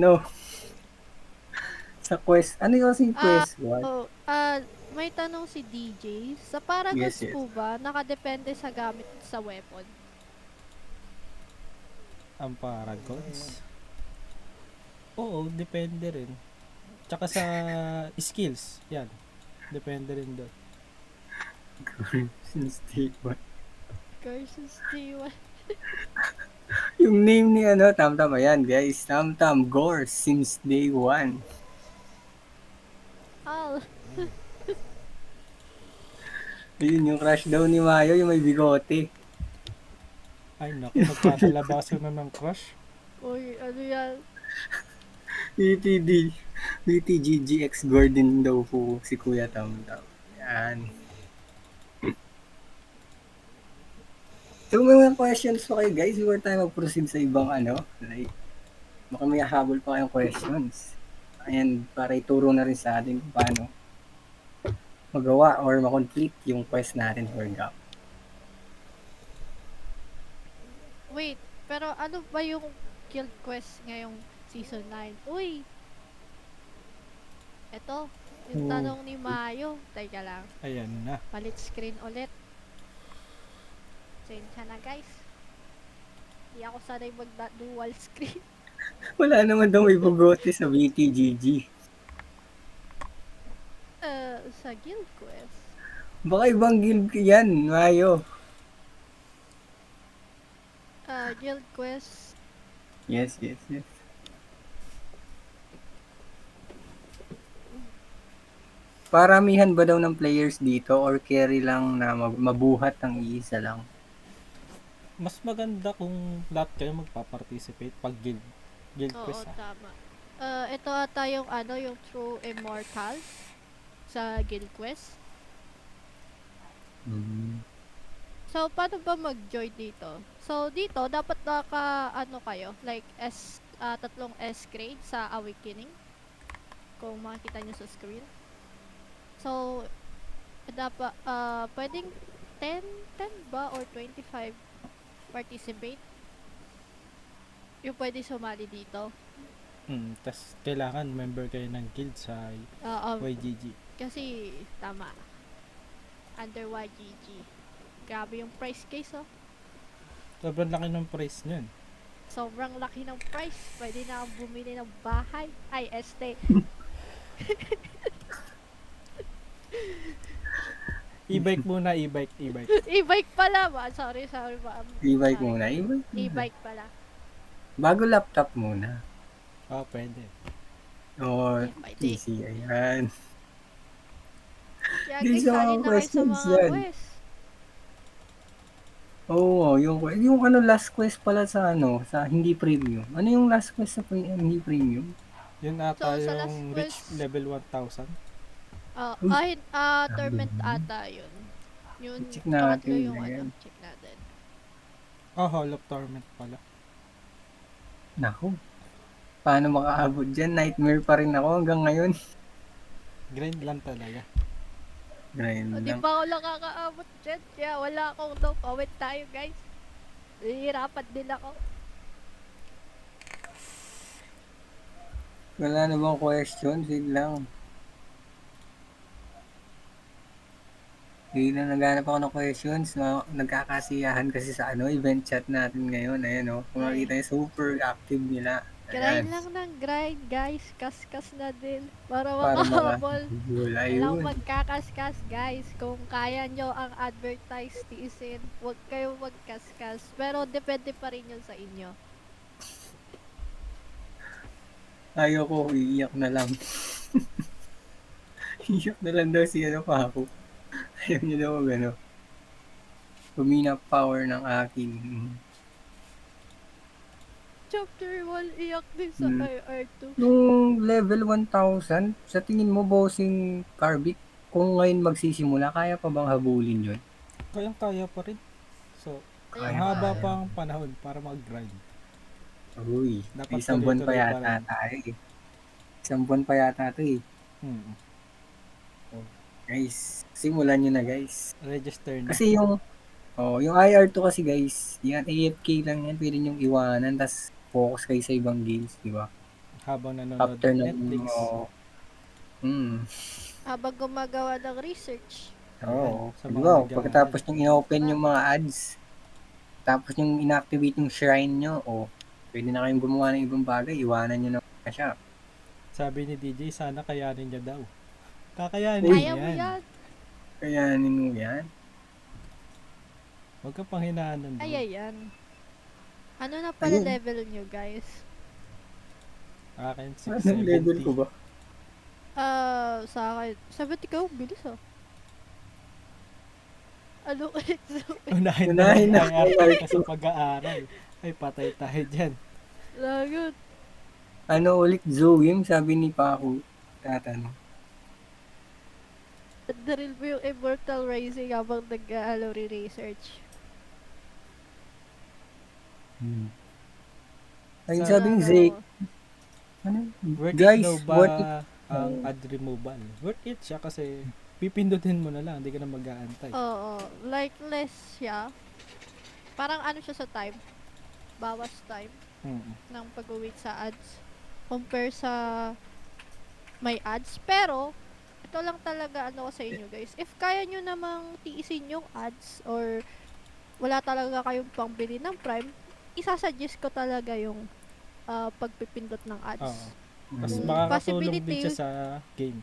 [SPEAKER 2] sa quest. Ano yung kasing quest? What?
[SPEAKER 1] May tanong si DJ. Sa
[SPEAKER 2] Yes,
[SPEAKER 1] Paragons
[SPEAKER 2] yes.
[SPEAKER 1] po ba, nakadepende sa gamit sa weapon?
[SPEAKER 3] Ang Paragons. Oo, depende rin. Tsaka sa skills. Yan. Depende rin doon.
[SPEAKER 2] Since day one.
[SPEAKER 1] Curses D1.
[SPEAKER 2] Yung name ni Tamtam, ayan guys. Tamtam Gore since day one.
[SPEAKER 1] Al.
[SPEAKER 2] Ayun, yung crush daw ni Mayo, yung may bigote.
[SPEAKER 3] Ay naku, magkakalabasan na ng crush.
[SPEAKER 1] Uy, ano yan?
[SPEAKER 2] BTD. BTGGX Gordon daw po si Kuya Tamtam. Yan. So, may mga questions pa kayo guys before tayo mag-proceed sa ibang like, baka may habol pa kayong questions. And para ituro na rin sa atin kung paano magawa or makonflict yung quest natin for GAP.
[SPEAKER 1] Wait, pero ano ba yung guild quest ngayong season 9? Uy! Eto, yung tanong ni Mayo. Teka lang,
[SPEAKER 3] Ayan na.
[SPEAKER 1] palit screen ulit. Sensya na guys. Hindi ako sanay mag-dual screen.
[SPEAKER 2] Wala naman daw may bigote sa BTGG.
[SPEAKER 1] Sa guild quest.
[SPEAKER 2] Baka ibang guild yan, Mayo.
[SPEAKER 1] Guild quest.
[SPEAKER 2] Yes. Paramihan ba daw ng players dito or carry lang na mabuhat ng iisa lang?
[SPEAKER 3] Mas maganda kung lahat kayo magpa-participate pag guild
[SPEAKER 1] Oo,
[SPEAKER 3] quest.
[SPEAKER 1] tama. Ito ata yung yung True Immortal sa guild quest. So, paano ba mag-join dito? So, dito, dapat kayo, like, tatlong S-grade sa Awakening. Kung makikita nyo sa screen. So, dapat, pwedeng 10 ba or 25 participate? Yung pwede sumali dito.
[SPEAKER 3] Tas kailangan member kayo ng guild sa YGG.
[SPEAKER 1] Kasi, tama. Under YGG. Grabe yung price case, oh.
[SPEAKER 3] Sobrang laki ng price niyan.
[SPEAKER 1] Sobrang laki ng price. Pwede na akong bumili ng bahay. Ay, este.
[SPEAKER 3] E-bike muna, e-bike.
[SPEAKER 1] E-bike pala ba? Sorry ba?
[SPEAKER 2] E-bike
[SPEAKER 1] Sorry.
[SPEAKER 2] muna.
[SPEAKER 1] E-bike pala.
[SPEAKER 2] Bago laptop muna.
[SPEAKER 3] Pwede.
[SPEAKER 2] O,
[SPEAKER 1] Pwede.
[SPEAKER 2] PC. Ayan.
[SPEAKER 1] Kaya
[SPEAKER 2] Di
[SPEAKER 1] guys,
[SPEAKER 2] sa
[SPEAKER 1] sali
[SPEAKER 2] mga
[SPEAKER 1] na kayo sa
[SPEAKER 2] questions
[SPEAKER 1] mga
[SPEAKER 2] yan.
[SPEAKER 1] quest.
[SPEAKER 2] Oo, yung last quest pala sa sa hindi premium. Ano yung last quest sa hindi premium?
[SPEAKER 3] Yun ata
[SPEAKER 1] So, sa last
[SPEAKER 3] yung reach
[SPEAKER 1] quest-
[SPEAKER 3] level 1,000.
[SPEAKER 1] Tournament ata yun. Yun,
[SPEAKER 2] Check natin
[SPEAKER 1] pangatlo yung
[SPEAKER 2] yan.
[SPEAKER 1] check natin.
[SPEAKER 3] Hall of Torment pala.
[SPEAKER 2] Naku. Paano makaabot dyan? Nightmare pa rin ako hanggang ngayon.
[SPEAKER 3] Grind lang talaga.
[SPEAKER 2] Grind
[SPEAKER 1] Di
[SPEAKER 2] lang.
[SPEAKER 1] pa ako nakakaabot dyan. Kaya wala akong no comment tayo, guys. Nahihirapan din ako.
[SPEAKER 2] Wala na bang questions? Yun lang. Hindi na naghanap ako ng questions. No? Nagkakasiyahan kasi sa event chat natin ngayon. Ayan, oh. Kung
[SPEAKER 1] Ay.
[SPEAKER 2] makita niyo, super active nila.
[SPEAKER 1] Grind
[SPEAKER 2] Ayan.
[SPEAKER 1] lang ng grind, guys. Kaskas na din. Para
[SPEAKER 2] Para
[SPEAKER 1] makahabol.
[SPEAKER 2] makahibul.
[SPEAKER 1] Walang
[SPEAKER 2] Ayun.
[SPEAKER 1] magkakaskas, guys. Kung kaya nyo ang advertise tiisin, huwag kayong magkaskas. Pero depende pa rin yun sa inyo.
[SPEAKER 2] Ayoko, iiyak na lang. Iiyak na lang daw si pa ako. Ayaw niya daw gano. Humina power ng aking.
[SPEAKER 1] Chapter 1, iyak din sa
[SPEAKER 2] Hmm.
[SPEAKER 1] IR2.
[SPEAKER 2] Nung level 1,000, sa tingin mo, bossing Carbic, kung ngayon magsisimula, kaya pa bang habulin yun?
[SPEAKER 3] Kayang-kaya pa rin. So,
[SPEAKER 1] Ayun.
[SPEAKER 3] mahaba pang panahon para mag-grind.
[SPEAKER 2] Uy,
[SPEAKER 3] Dapat
[SPEAKER 2] isang buwan pa
[SPEAKER 3] tuloy-tuloy pa
[SPEAKER 2] yata
[SPEAKER 3] rin.
[SPEAKER 2] tayo eh. Isang buwan pa yata ito eh.
[SPEAKER 3] Mm.
[SPEAKER 2] Guys, simulan nyo na guys.
[SPEAKER 3] Register na.
[SPEAKER 2] Kasi yung IR2 kasi guys, yan AFK lang yan, pwede nyong iwanan, tas focus kayo sa ibang games, di ba?
[SPEAKER 3] Habang nanonood
[SPEAKER 2] After
[SPEAKER 3] ng
[SPEAKER 2] ng,
[SPEAKER 3] Netflix.
[SPEAKER 1] Habang gumagawa ng research.
[SPEAKER 2] Oo.
[SPEAKER 3] Sa
[SPEAKER 2] Di
[SPEAKER 3] mga
[SPEAKER 2] ba?
[SPEAKER 3] nag-aaral.
[SPEAKER 2] Pagkatapos yung inopen yung mga ads, tapos yung inactivate yung shrine nyo, pwede na kayong gumawa ng ibang bagay, iwanan nyo na siya.
[SPEAKER 3] Sabi ni DJ, sana kayanin niya daw. Kakayanin
[SPEAKER 2] Uy.
[SPEAKER 1] Kaya mo
[SPEAKER 3] yan.
[SPEAKER 1] yan.
[SPEAKER 2] Kayanin mo yan.
[SPEAKER 3] Huwag ka panghinaan doon.
[SPEAKER 1] Kaya yan. Ano na pala
[SPEAKER 2] Ayun.
[SPEAKER 1] level nyo, guys?
[SPEAKER 3] Akin,
[SPEAKER 2] Anong level ko
[SPEAKER 3] 670.
[SPEAKER 2] ba?
[SPEAKER 1] Sa akin, 70 ka, bilis ah. Ano ulit?
[SPEAKER 3] Unahin
[SPEAKER 2] Unahin
[SPEAKER 3] na
[SPEAKER 2] na.
[SPEAKER 3] IR ka sa pag-aaral. Ay, patay tayo dyan.
[SPEAKER 1] Lagot.
[SPEAKER 2] Ano ulit, Zoom? Sabi ni Paco. Tatanong.
[SPEAKER 1] Daril mo yung Immortal Rising habang research.
[SPEAKER 2] Ayun,
[SPEAKER 3] Sa-
[SPEAKER 2] sabi ni Zeke. Ano?
[SPEAKER 3] Worth
[SPEAKER 2] Guys,
[SPEAKER 3] it daw ba
[SPEAKER 2] worth it.
[SPEAKER 3] ang ad removal? Worth it siya kasi pipindutin mo na lang, hindi ka na mag-aantay.
[SPEAKER 1] Oo. Like less siya. Parang ano siya sa time. Bawas time
[SPEAKER 3] Mm.
[SPEAKER 1] ng pag-wait sa ads. Compare sa may ads. Pero, ito lang talaga ano ko sa inyo guys. If kaya nyo namang tiisin yung ads or wala talaga kayong pangbili ng Prime, isasuggest ko talaga yung pagpipindot ng ads.
[SPEAKER 3] Oo. Mas
[SPEAKER 1] Mm,
[SPEAKER 3] makakatulong din
[SPEAKER 1] possibility-
[SPEAKER 3] siya sa game.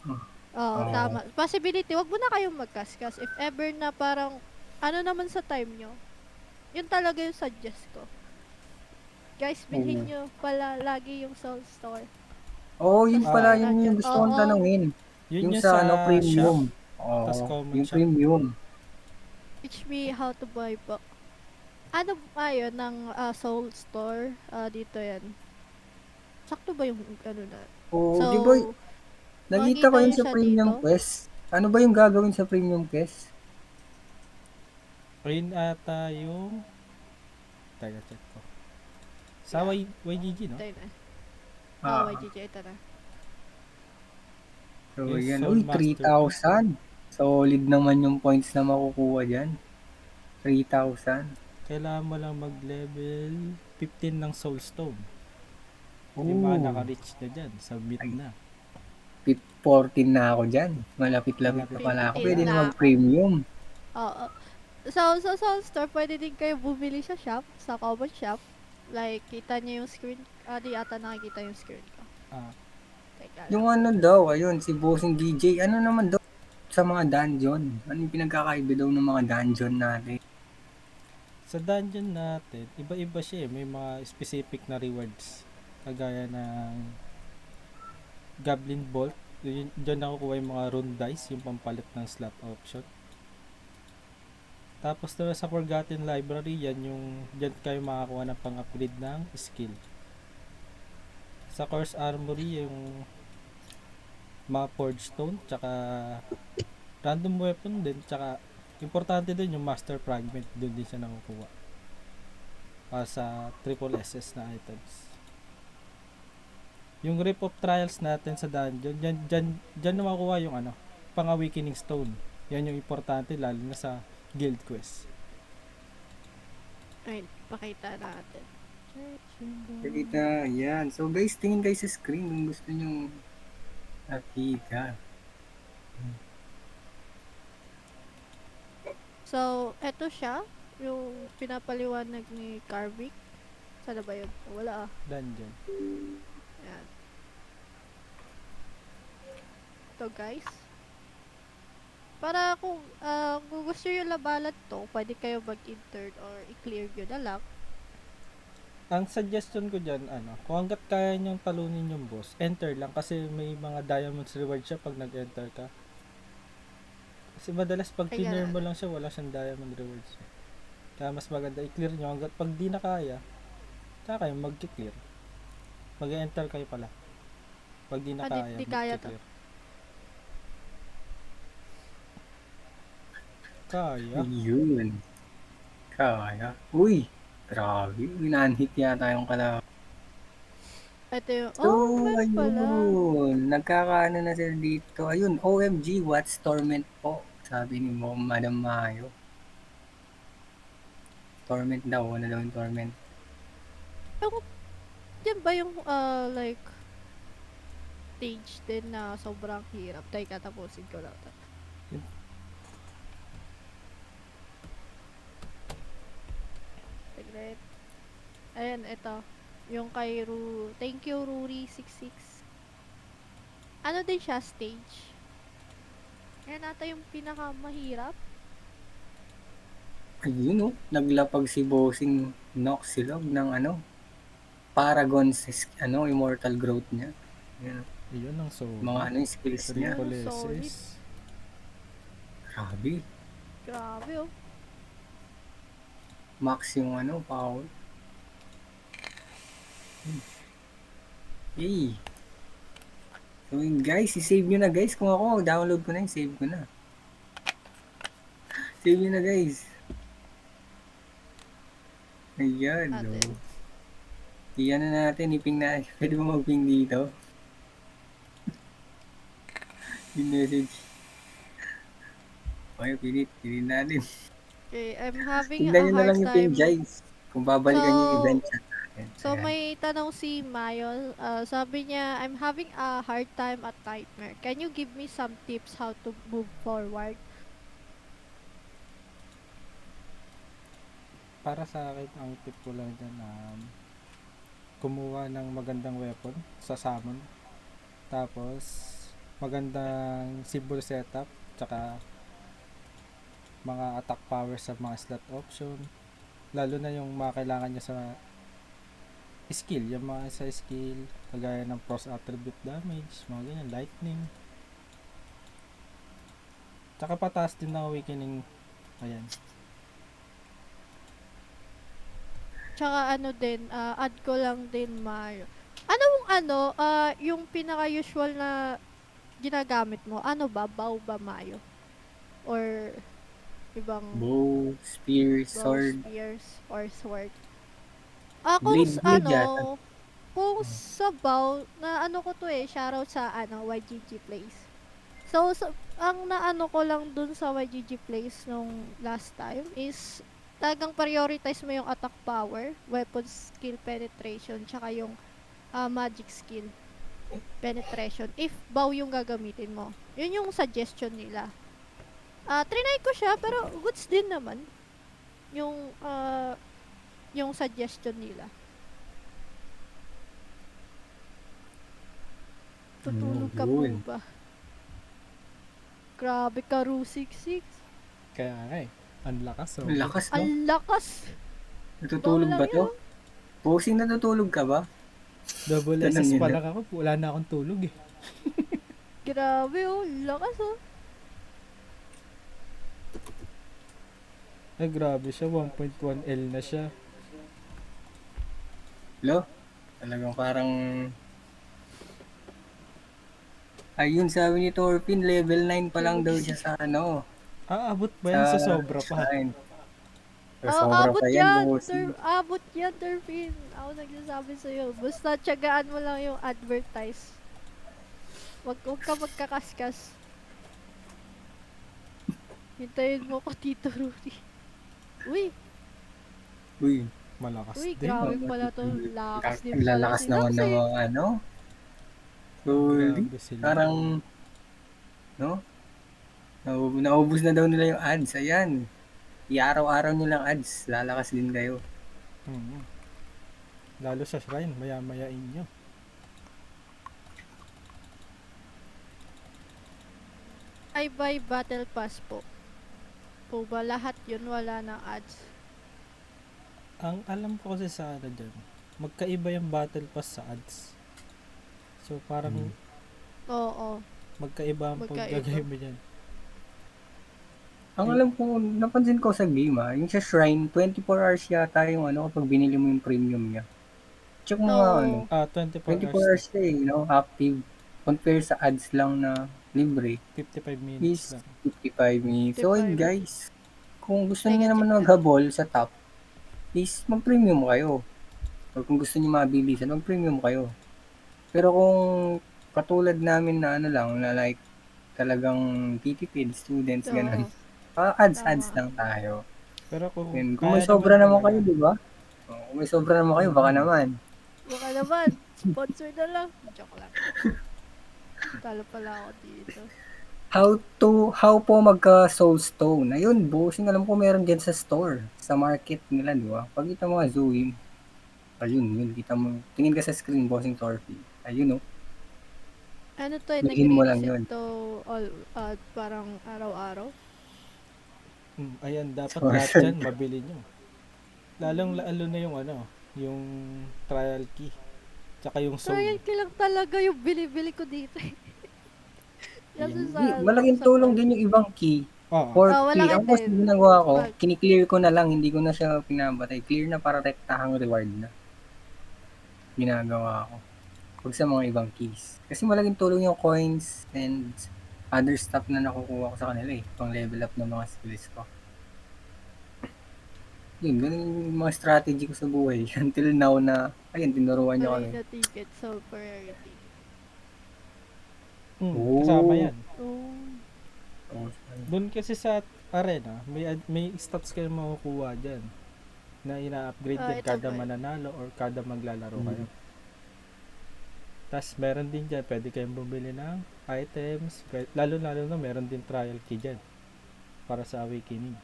[SPEAKER 1] Oo,
[SPEAKER 2] Oo.
[SPEAKER 1] tama. Possibility, wag mo na kayong magkaskas. If ever na parang, ano naman sa time nyo, yun talaga yung suggest ko. Guys, bilhin nyo pala lagi yung Soul Store.
[SPEAKER 2] Oo, yun
[SPEAKER 1] Tas
[SPEAKER 2] pala,
[SPEAKER 1] wala
[SPEAKER 2] yun
[SPEAKER 1] dyan.
[SPEAKER 2] yung gusto kong
[SPEAKER 1] Oo.
[SPEAKER 2] tanungin.
[SPEAKER 3] Yun
[SPEAKER 2] Yung
[SPEAKER 3] yung
[SPEAKER 2] sa
[SPEAKER 3] shop,
[SPEAKER 2] premium.
[SPEAKER 3] tas
[SPEAKER 2] Oo,
[SPEAKER 3] common
[SPEAKER 2] yung
[SPEAKER 3] shop.
[SPEAKER 2] premium.
[SPEAKER 1] Teach me how to buy po. Ano ba yun ng Soul Store? Dito yan. Sakto ba yung ano na?
[SPEAKER 2] Oo,
[SPEAKER 1] So,
[SPEAKER 2] di ba, nakita ko
[SPEAKER 1] makikita
[SPEAKER 2] yun
[SPEAKER 1] nyo
[SPEAKER 2] sa
[SPEAKER 1] siya
[SPEAKER 2] premium
[SPEAKER 1] dito.
[SPEAKER 2] quest. Ano ba yung gagawin sa premium quest?
[SPEAKER 3] Rain ata yung... Teka, check ko. Sa YGG, no?
[SPEAKER 1] Ito yun eh.
[SPEAKER 2] Ah.
[SPEAKER 1] YGG, ito na.
[SPEAKER 2] So,
[SPEAKER 3] Yung
[SPEAKER 2] yan.
[SPEAKER 3] Soul
[SPEAKER 2] Uy,
[SPEAKER 3] Master
[SPEAKER 2] 3,000. Solid naman yung points na makukuha dyan. 3,000.
[SPEAKER 3] Kailangan mo lang mag-level 15 ng Soulstone.
[SPEAKER 2] Ooh.
[SPEAKER 3] Yung mga naka-reach na dyan, submit
[SPEAKER 2] Ay.
[SPEAKER 3] na.
[SPEAKER 2] 14 na ako dyan. Malapit-lapit pa pala ako.
[SPEAKER 1] 15
[SPEAKER 2] Pwede na
[SPEAKER 1] na ako.
[SPEAKER 2] mag-premium.
[SPEAKER 1] Oo. So, sa Soul Store, pwede din kayo bumili sa shop, sa common shop. Like, kita niyo yung screen. Di ata nakikita yung screen ko.
[SPEAKER 3] Ah,
[SPEAKER 1] Teka lang.
[SPEAKER 2] Yung ano daw, ayun, si Bossing DJ, ano naman daw sa mga dungeon? Ano yung pinagkakaiba daw ng mga dungeon natin?
[SPEAKER 3] sa dungeon natin, iba-iba siya eh. May mga specific na rewards. Kagaya ng Goblin Bolt. Diyan nakukuha yung mga rune dice, yung pampalit ng slot option. Tapos naman sa Forgotten Library, yan yung diyan kayo makakuha ng pang-upgrade ng skill. Sa Course Armory, yung mga Forge Stone, tsaka random weapon din, tsaka importante din yung Master Fragment, doon din siya nakukuha. Para sa triple SS na items. Yung Rip of Trials natin sa dungeon, dyan na makukuha yung ano, pang-awakening stone. Yan yung importante, lalo na sa guild quest.
[SPEAKER 1] Ayun, pakita natin. Church.
[SPEAKER 2] Nakita, yan. So guys, tingin kayo sa screen kung gusto nyong nakita.
[SPEAKER 1] So, eto siya. Yung pinapaliwanag ni Carvick. Sana ba yun? Wala ah.
[SPEAKER 3] Dungeon.
[SPEAKER 1] Yan. Ito guys. Para kung gusto yung labanan to, pwede kayo mag-intern or i-clear nyo na lang.
[SPEAKER 3] Ang suggestion ko dyan, kung hanggat kaya niyong talunin yung boss, enter lang kasi may mga diamonds reward siya pag nag-enter ka. Kasi madalas pag
[SPEAKER 1] Kaya
[SPEAKER 3] clear
[SPEAKER 1] nga.
[SPEAKER 3] mo lang siya, wala siyang diamond rewards. Kaya mas maganda i-clear nyo hanggat pag di na kaya, tsaka kayo mag-clear. Mag-enter kayo pala. Pag di na
[SPEAKER 1] Di
[SPEAKER 3] kaya,
[SPEAKER 1] kaya to.
[SPEAKER 3] mag-clear. Kaya.
[SPEAKER 2] Yun. Kaya. Uy! Grabe. Winanhit yata yung kalaban.
[SPEAKER 1] Ito yung,
[SPEAKER 2] So,
[SPEAKER 1] meron pala.
[SPEAKER 2] ayun. Nagkakaano na sila dito. Ayun, OMG, what's torment po? Sabi ni Madam Mayo. Torment daw. Ano daw yung torment?
[SPEAKER 1] Yan ba yung, like, stage din na sobrang hirap? Teka, tapusin ko lang to. Tignan. Ayan, ito. Yung kay thank you, Ruri66. Ano din siya, stage? Yan ata yung pinakamahirap.
[SPEAKER 2] Ayun, oh. Naglapag si Bossing Noxilog ng Paragon sa immortal growth niya. Ayun,
[SPEAKER 3] Yun ang so.
[SPEAKER 2] mga yung skills niya.
[SPEAKER 3] Triple
[SPEAKER 1] Solid.
[SPEAKER 3] SS.
[SPEAKER 2] Grabe.
[SPEAKER 1] Grabe oh.
[SPEAKER 2] Max yung power. Hey. So yun guys, i-save nyo na guys. Kung ako, download ko na yung save ko na. Save nyo na guys. Ayan, no.
[SPEAKER 1] Atin.
[SPEAKER 2] Iyan na natin, iping na. Pwede mo mag-ping dito. Yung message. Okay, pinit natin.
[SPEAKER 1] Okay, I'm having
[SPEAKER 2] Tignan
[SPEAKER 1] a
[SPEAKER 2] nyo na
[SPEAKER 1] hard
[SPEAKER 2] lang yung ping
[SPEAKER 1] time.
[SPEAKER 2] guys. Kung babalikan yung
[SPEAKER 1] So,
[SPEAKER 2] event chat natin.
[SPEAKER 1] So,
[SPEAKER 2] Ayan.
[SPEAKER 1] may tanong si Mayol. Sabi niya, I'm having a hard time at Nightmare. Can you give me some tips how to move forward?
[SPEAKER 3] Para sa akin, ang tip ko lang dyan, kumuha ng magandang weapon sa summon. Tapos, magandang symbol setup. Tsaka, mga attack power sa mga slot option. Lalo na yung mga kailangan niya sa skill. Yung mga sa skill, kagaya ng cross attribute damage, mga ganyan, lightning. Tsaka pataas din ng awakening. Ayan.
[SPEAKER 1] Tsaka ano din, add ko lang din Mayo. Yung pinaka-usual na ginagamit mo, ano ba? Bow ba Mayo? Or ibang
[SPEAKER 2] Bow, spear,
[SPEAKER 1] bow,
[SPEAKER 2] sword.
[SPEAKER 1] spears, or sword?
[SPEAKER 2] Blade yata.
[SPEAKER 1] Kung sa bow, na ano ko to shoutout sa YGG Plays. So, ang naano ko lang dun sa YGG Plays nung last time is talagang prioritize mo yung attack power, weapon skill penetration, tsaka yung magic skill penetration if bow yung gagamitin mo. Yun yung suggestion nila. Trinay ko siya pero goods din naman yung suggestion nila. Tutulog ka po
[SPEAKER 2] Yun.
[SPEAKER 1] ba? Grabe ka, Ru 66.
[SPEAKER 3] Kaya nga ang lakas.
[SPEAKER 2] Ang lakas, no?
[SPEAKER 1] Ang lakas!
[SPEAKER 2] Natutulog
[SPEAKER 1] Ikaw
[SPEAKER 2] ba
[SPEAKER 1] lang
[SPEAKER 2] to?
[SPEAKER 1] yun.
[SPEAKER 2] Bossing, natutulog ka ba?
[SPEAKER 3] Double
[SPEAKER 2] Tanong
[SPEAKER 3] SS pa
[SPEAKER 2] nila.
[SPEAKER 3] lang ako. Wala na akong tulog eh.
[SPEAKER 1] Grabe oh, lakas oh.
[SPEAKER 3] Ay grabe siya. 1.1L na siya.
[SPEAKER 2] Lo? Talagang parang... Ayun, sabi ni Torpin, level 9 pa lang daw siya sa
[SPEAKER 3] Abot ba yan sa sobra pa?
[SPEAKER 2] shrine. So, sobra
[SPEAKER 1] Abot
[SPEAKER 2] pa yan,
[SPEAKER 1] yan,
[SPEAKER 2] bossing.
[SPEAKER 1] abot yan, Turpin. Ako nagsasabi sa'yo. Basta tiyagaan mo lang yung advertise. Wag ka magkakaskas. Hintayin mo ko, Tito Rudy. Uy,
[SPEAKER 2] Uy,
[SPEAKER 3] Malakas
[SPEAKER 1] Uy,
[SPEAKER 3] din.
[SPEAKER 1] grabe pala to. Lakas din
[SPEAKER 2] Ang
[SPEAKER 1] pala
[SPEAKER 2] lalakas
[SPEAKER 1] si
[SPEAKER 2] naman
[SPEAKER 1] Nox
[SPEAKER 2] ng
[SPEAKER 1] eh.
[SPEAKER 2] mga ano. Holy.
[SPEAKER 3] Grabe sila.
[SPEAKER 2] Parang, no? Naubos na daw nila yung ads. Ayan. I-araw-araw nilang ads. Lalakas din kayo.
[SPEAKER 3] Mm. Lalo sa shrine, maya-mayain nyo.
[SPEAKER 1] I buy battle pass po. Po ba lahat yun wala ng ads?
[SPEAKER 3] Ang alam ko kasi sa ano dyan, magkaiba yung battle pass sa ads. So parang
[SPEAKER 1] Oo.
[SPEAKER 3] magkaiba ang
[SPEAKER 1] Magkaiba.
[SPEAKER 3] paggagawin mo dyan.
[SPEAKER 2] Ang alam ko, napansin ko sa game yung sa Shrine, 24 hours yata yung ano kapag binili mo yung premium niya. Check mo nga ano,
[SPEAKER 1] Oo.
[SPEAKER 3] 24
[SPEAKER 2] 24
[SPEAKER 3] hours,
[SPEAKER 2] hours na active. Compare sa ads lang na libre
[SPEAKER 3] 55 minutes
[SPEAKER 2] is
[SPEAKER 3] lang.
[SPEAKER 2] 55 minutes. So, yun
[SPEAKER 1] 55.
[SPEAKER 2] guys, kung gusto
[SPEAKER 1] Teka,
[SPEAKER 2] niyo naman
[SPEAKER 1] check
[SPEAKER 2] maghabol sa top, is mag-premium kayo. Or kung gusto niyo mabilisan, mag-premium kayo. Pero kung katulad namin na ano lang, na like talagang titipid, students, ganun.
[SPEAKER 1] Oo.
[SPEAKER 2] Ads
[SPEAKER 1] Tama.
[SPEAKER 2] lang tayo.
[SPEAKER 3] Pero kung
[SPEAKER 2] Yun. Kung may
[SPEAKER 3] kaya
[SPEAKER 2] sobra naman
[SPEAKER 3] talaga,
[SPEAKER 2] kayo, di ba? Kung may sobra naman kayo, baka naman.
[SPEAKER 1] Baka naman, sponsor na lang. Joke lang. Talo pala ako dito.
[SPEAKER 2] How po magka soulstone? Ayun, bossing alam ko meron dyan sa store, sa market nila, di ba? Pag kita mo nga Zoom, ayun, yun, kita mo, tingin ka sa screen, bossing Torfi. Ayun, oh,
[SPEAKER 1] Ano to eh,
[SPEAKER 2] login mo lang
[SPEAKER 1] nagre-reset
[SPEAKER 2] yun.
[SPEAKER 1] to parang araw-araw?
[SPEAKER 3] ayan, dapat
[SPEAKER 2] So,
[SPEAKER 3] lahat dyan, mabili nyo. Lalong lalo na yung ano, yung trial key. Tsaka yung soul.
[SPEAKER 1] Trial ko lang talaga yung bili-bili ko dito eh. Kasi sa,
[SPEAKER 2] malaking
[SPEAKER 1] sa
[SPEAKER 2] tulong
[SPEAKER 1] bar.
[SPEAKER 2] din yung ibang key.
[SPEAKER 3] Oo.
[SPEAKER 2] For
[SPEAKER 1] Wala
[SPEAKER 2] clear,
[SPEAKER 1] ka
[SPEAKER 2] ang mas
[SPEAKER 1] din.
[SPEAKER 2] ginagawa ko,
[SPEAKER 1] Pag-
[SPEAKER 2] kiniklear ko na lang, hindi ko na siya pinabatay. Clear na para rektahang reward na. Ginagawa ko. Huwag sa mga ibang keys. Kasi malaking tulong yung coins and other stuff na nakukuha ko sa kanila pang level up ng mga skills ko. Yun, ganun yung mga strategy ko sa buhay. Until now na, ayun, tinuruan niyo kami.
[SPEAKER 1] Arena ticket, soul priority.
[SPEAKER 3] Kasama
[SPEAKER 2] Oh.
[SPEAKER 3] yan.
[SPEAKER 1] Oh.
[SPEAKER 3] Doon kasi sa arena, may stats kayo makukuha dyan na ina-upgrade yan
[SPEAKER 1] Ito
[SPEAKER 3] kada
[SPEAKER 1] ba?
[SPEAKER 3] mananalo or kada maglalaro kayo. Tapos meron din dyan, pwede kayong bumili ng items, lalo na meron din trial key dyan para sa awakening.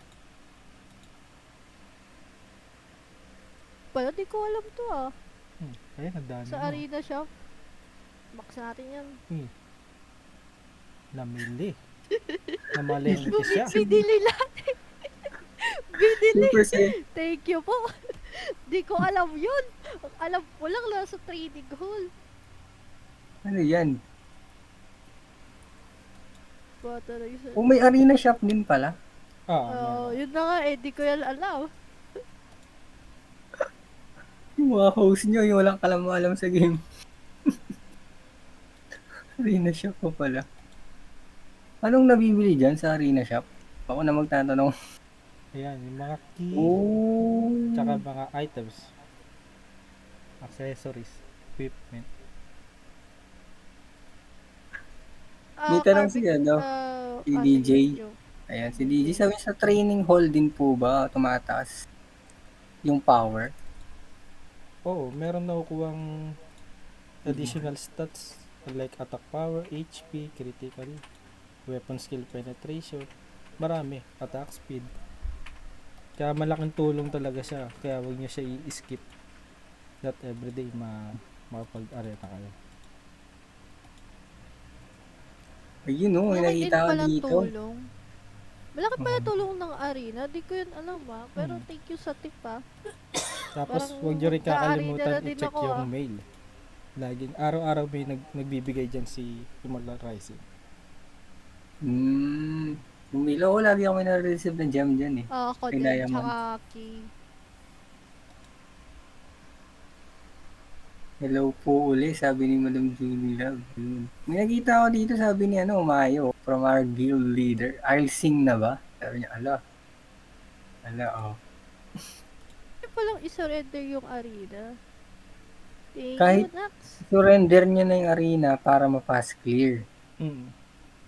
[SPEAKER 1] Pala, di ko alam to ah.
[SPEAKER 3] Ayan, ang dami
[SPEAKER 1] Sa
[SPEAKER 3] mo.
[SPEAKER 1] arena shop. Box natin yan.
[SPEAKER 3] Namili. Namalengke siya.
[SPEAKER 1] Binili natin. Binili.
[SPEAKER 2] Super safe.
[SPEAKER 1] Thank you po. Di ko alam yun. Alam ko lang nasa trading hall.
[SPEAKER 2] Ano yan?
[SPEAKER 1] Bata na isa.
[SPEAKER 2] Oh, may arena shop din pala.
[SPEAKER 1] Yun na nga eh. Di ko yan alam.
[SPEAKER 2] Yung mga host nyo, yung walang kalam-alam sa game. Arena shop pa pala. Anong nabibili dyan sa arena shop? Ako na magtatanong.
[SPEAKER 3] Ayan, yung mga key,
[SPEAKER 2] Oh.
[SPEAKER 3] tsaka mga items, accessories, equipment.
[SPEAKER 2] May tanong siya, no? Si DJ. Ayan, si DJ. Sabi sa training hall din po ba tumataas yung power?
[SPEAKER 3] Oo, meron nakukuhang additional stats like attack power, HP, critical, weapon skill penetration, marami, attack speed. Kaya malaking tulong talaga siya, kaya wag niyo siya i-skip. Not everyday makapag-arena kayo.
[SPEAKER 2] Ayun, no, may
[SPEAKER 1] Malaki din
[SPEAKER 2] nakita ko
[SPEAKER 1] palang
[SPEAKER 2] dito.
[SPEAKER 1] tulong. Malaki pala tulong ng arena. Di ko yun alam Pero thank you sa tip
[SPEAKER 3] Tapos
[SPEAKER 1] Parang
[SPEAKER 3] huwag niyo rin
[SPEAKER 1] magka-arena
[SPEAKER 3] kakalimutan
[SPEAKER 1] na din
[SPEAKER 3] i-check
[SPEAKER 1] ako,
[SPEAKER 3] yung mail. Laging araw-araw may nagbibigay diyan si Immortal Rising.
[SPEAKER 2] Bumilo ko, lagi ako may na-receive ng gem dyan eh.
[SPEAKER 1] Ako
[SPEAKER 2] Kay
[SPEAKER 1] din,
[SPEAKER 2] Diamond.
[SPEAKER 1] tsaka key.
[SPEAKER 2] Hello po uli, sabi ni Madam Julie Love. May nakita ko dito, sabi ni Mayo, from our guild leader. I'll sing na ba? Sabi niya, ala, oh.
[SPEAKER 1] Hindi palang isurrender yung arena. Thank
[SPEAKER 2] Kahit-
[SPEAKER 1] you, Nax.
[SPEAKER 2] Surrender niya na yung arena para ma-fast clear.
[SPEAKER 3] Mm.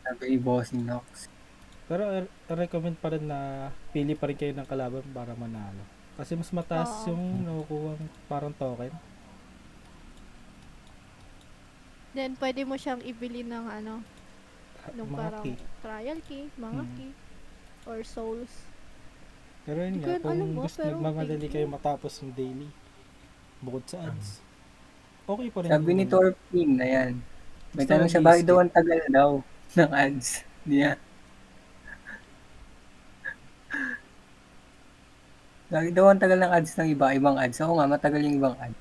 [SPEAKER 2] Sabi ni Bossing Nox.
[SPEAKER 3] Pero recommend pa rin na pili pa rin kayo ng kalaban para manalo. Kasi mas mataas
[SPEAKER 1] Oo.
[SPEAKER 3] yung nakukuha parang token.
[SPEAKER 1] Then, pwede mo siyang ibili ng nung
[SPEAKER 3] Mga
[SPEAKER 1] parang
[SPEAKER 3] key.
[SPEAKER 1] trial key, mga
[SPEAKER 3] Mm.
[SPEAKER 1] key, or souls.
[SPEAKER 3] Pero yun
[SPEAKER 1] Hindi ko
[SPEAKER 3] nga,
[SPEAKER 1] yun
[SPEAKER 3] kung
[SPEAKER 1] alam
[SPEAKER 3] gusto
[SPEAKER 1] pero
[SPEAKER 3] nagmamadali
[SPEAKER 1] thank
[SPEAKER 3] kayo
[SPEAKER 1] you.
[SPEAKER 3] matapos yung daily, bukod sa ads, okay pa rin
[SPEAKER 2] Sabi
[SPEAKER 3] yung
[SPEAKER 2] ni
[SPEAKER 3] gawin.
[SPEAKER 2] Torpin, ayan. May
[SPEAKER 3] Basta
[SPEAKER 2] tanong
[SPEAKER 3] huwag
[SPEAKER 2] siya, bakit daw
[SPEAKER 3] i-skip.
[SPEAKER 2] ang tagal daw ng ads? Niya. Bakit daw ang tagal ng ads ng iba, ibang ads? Oo nga, matagal yung ibang ads.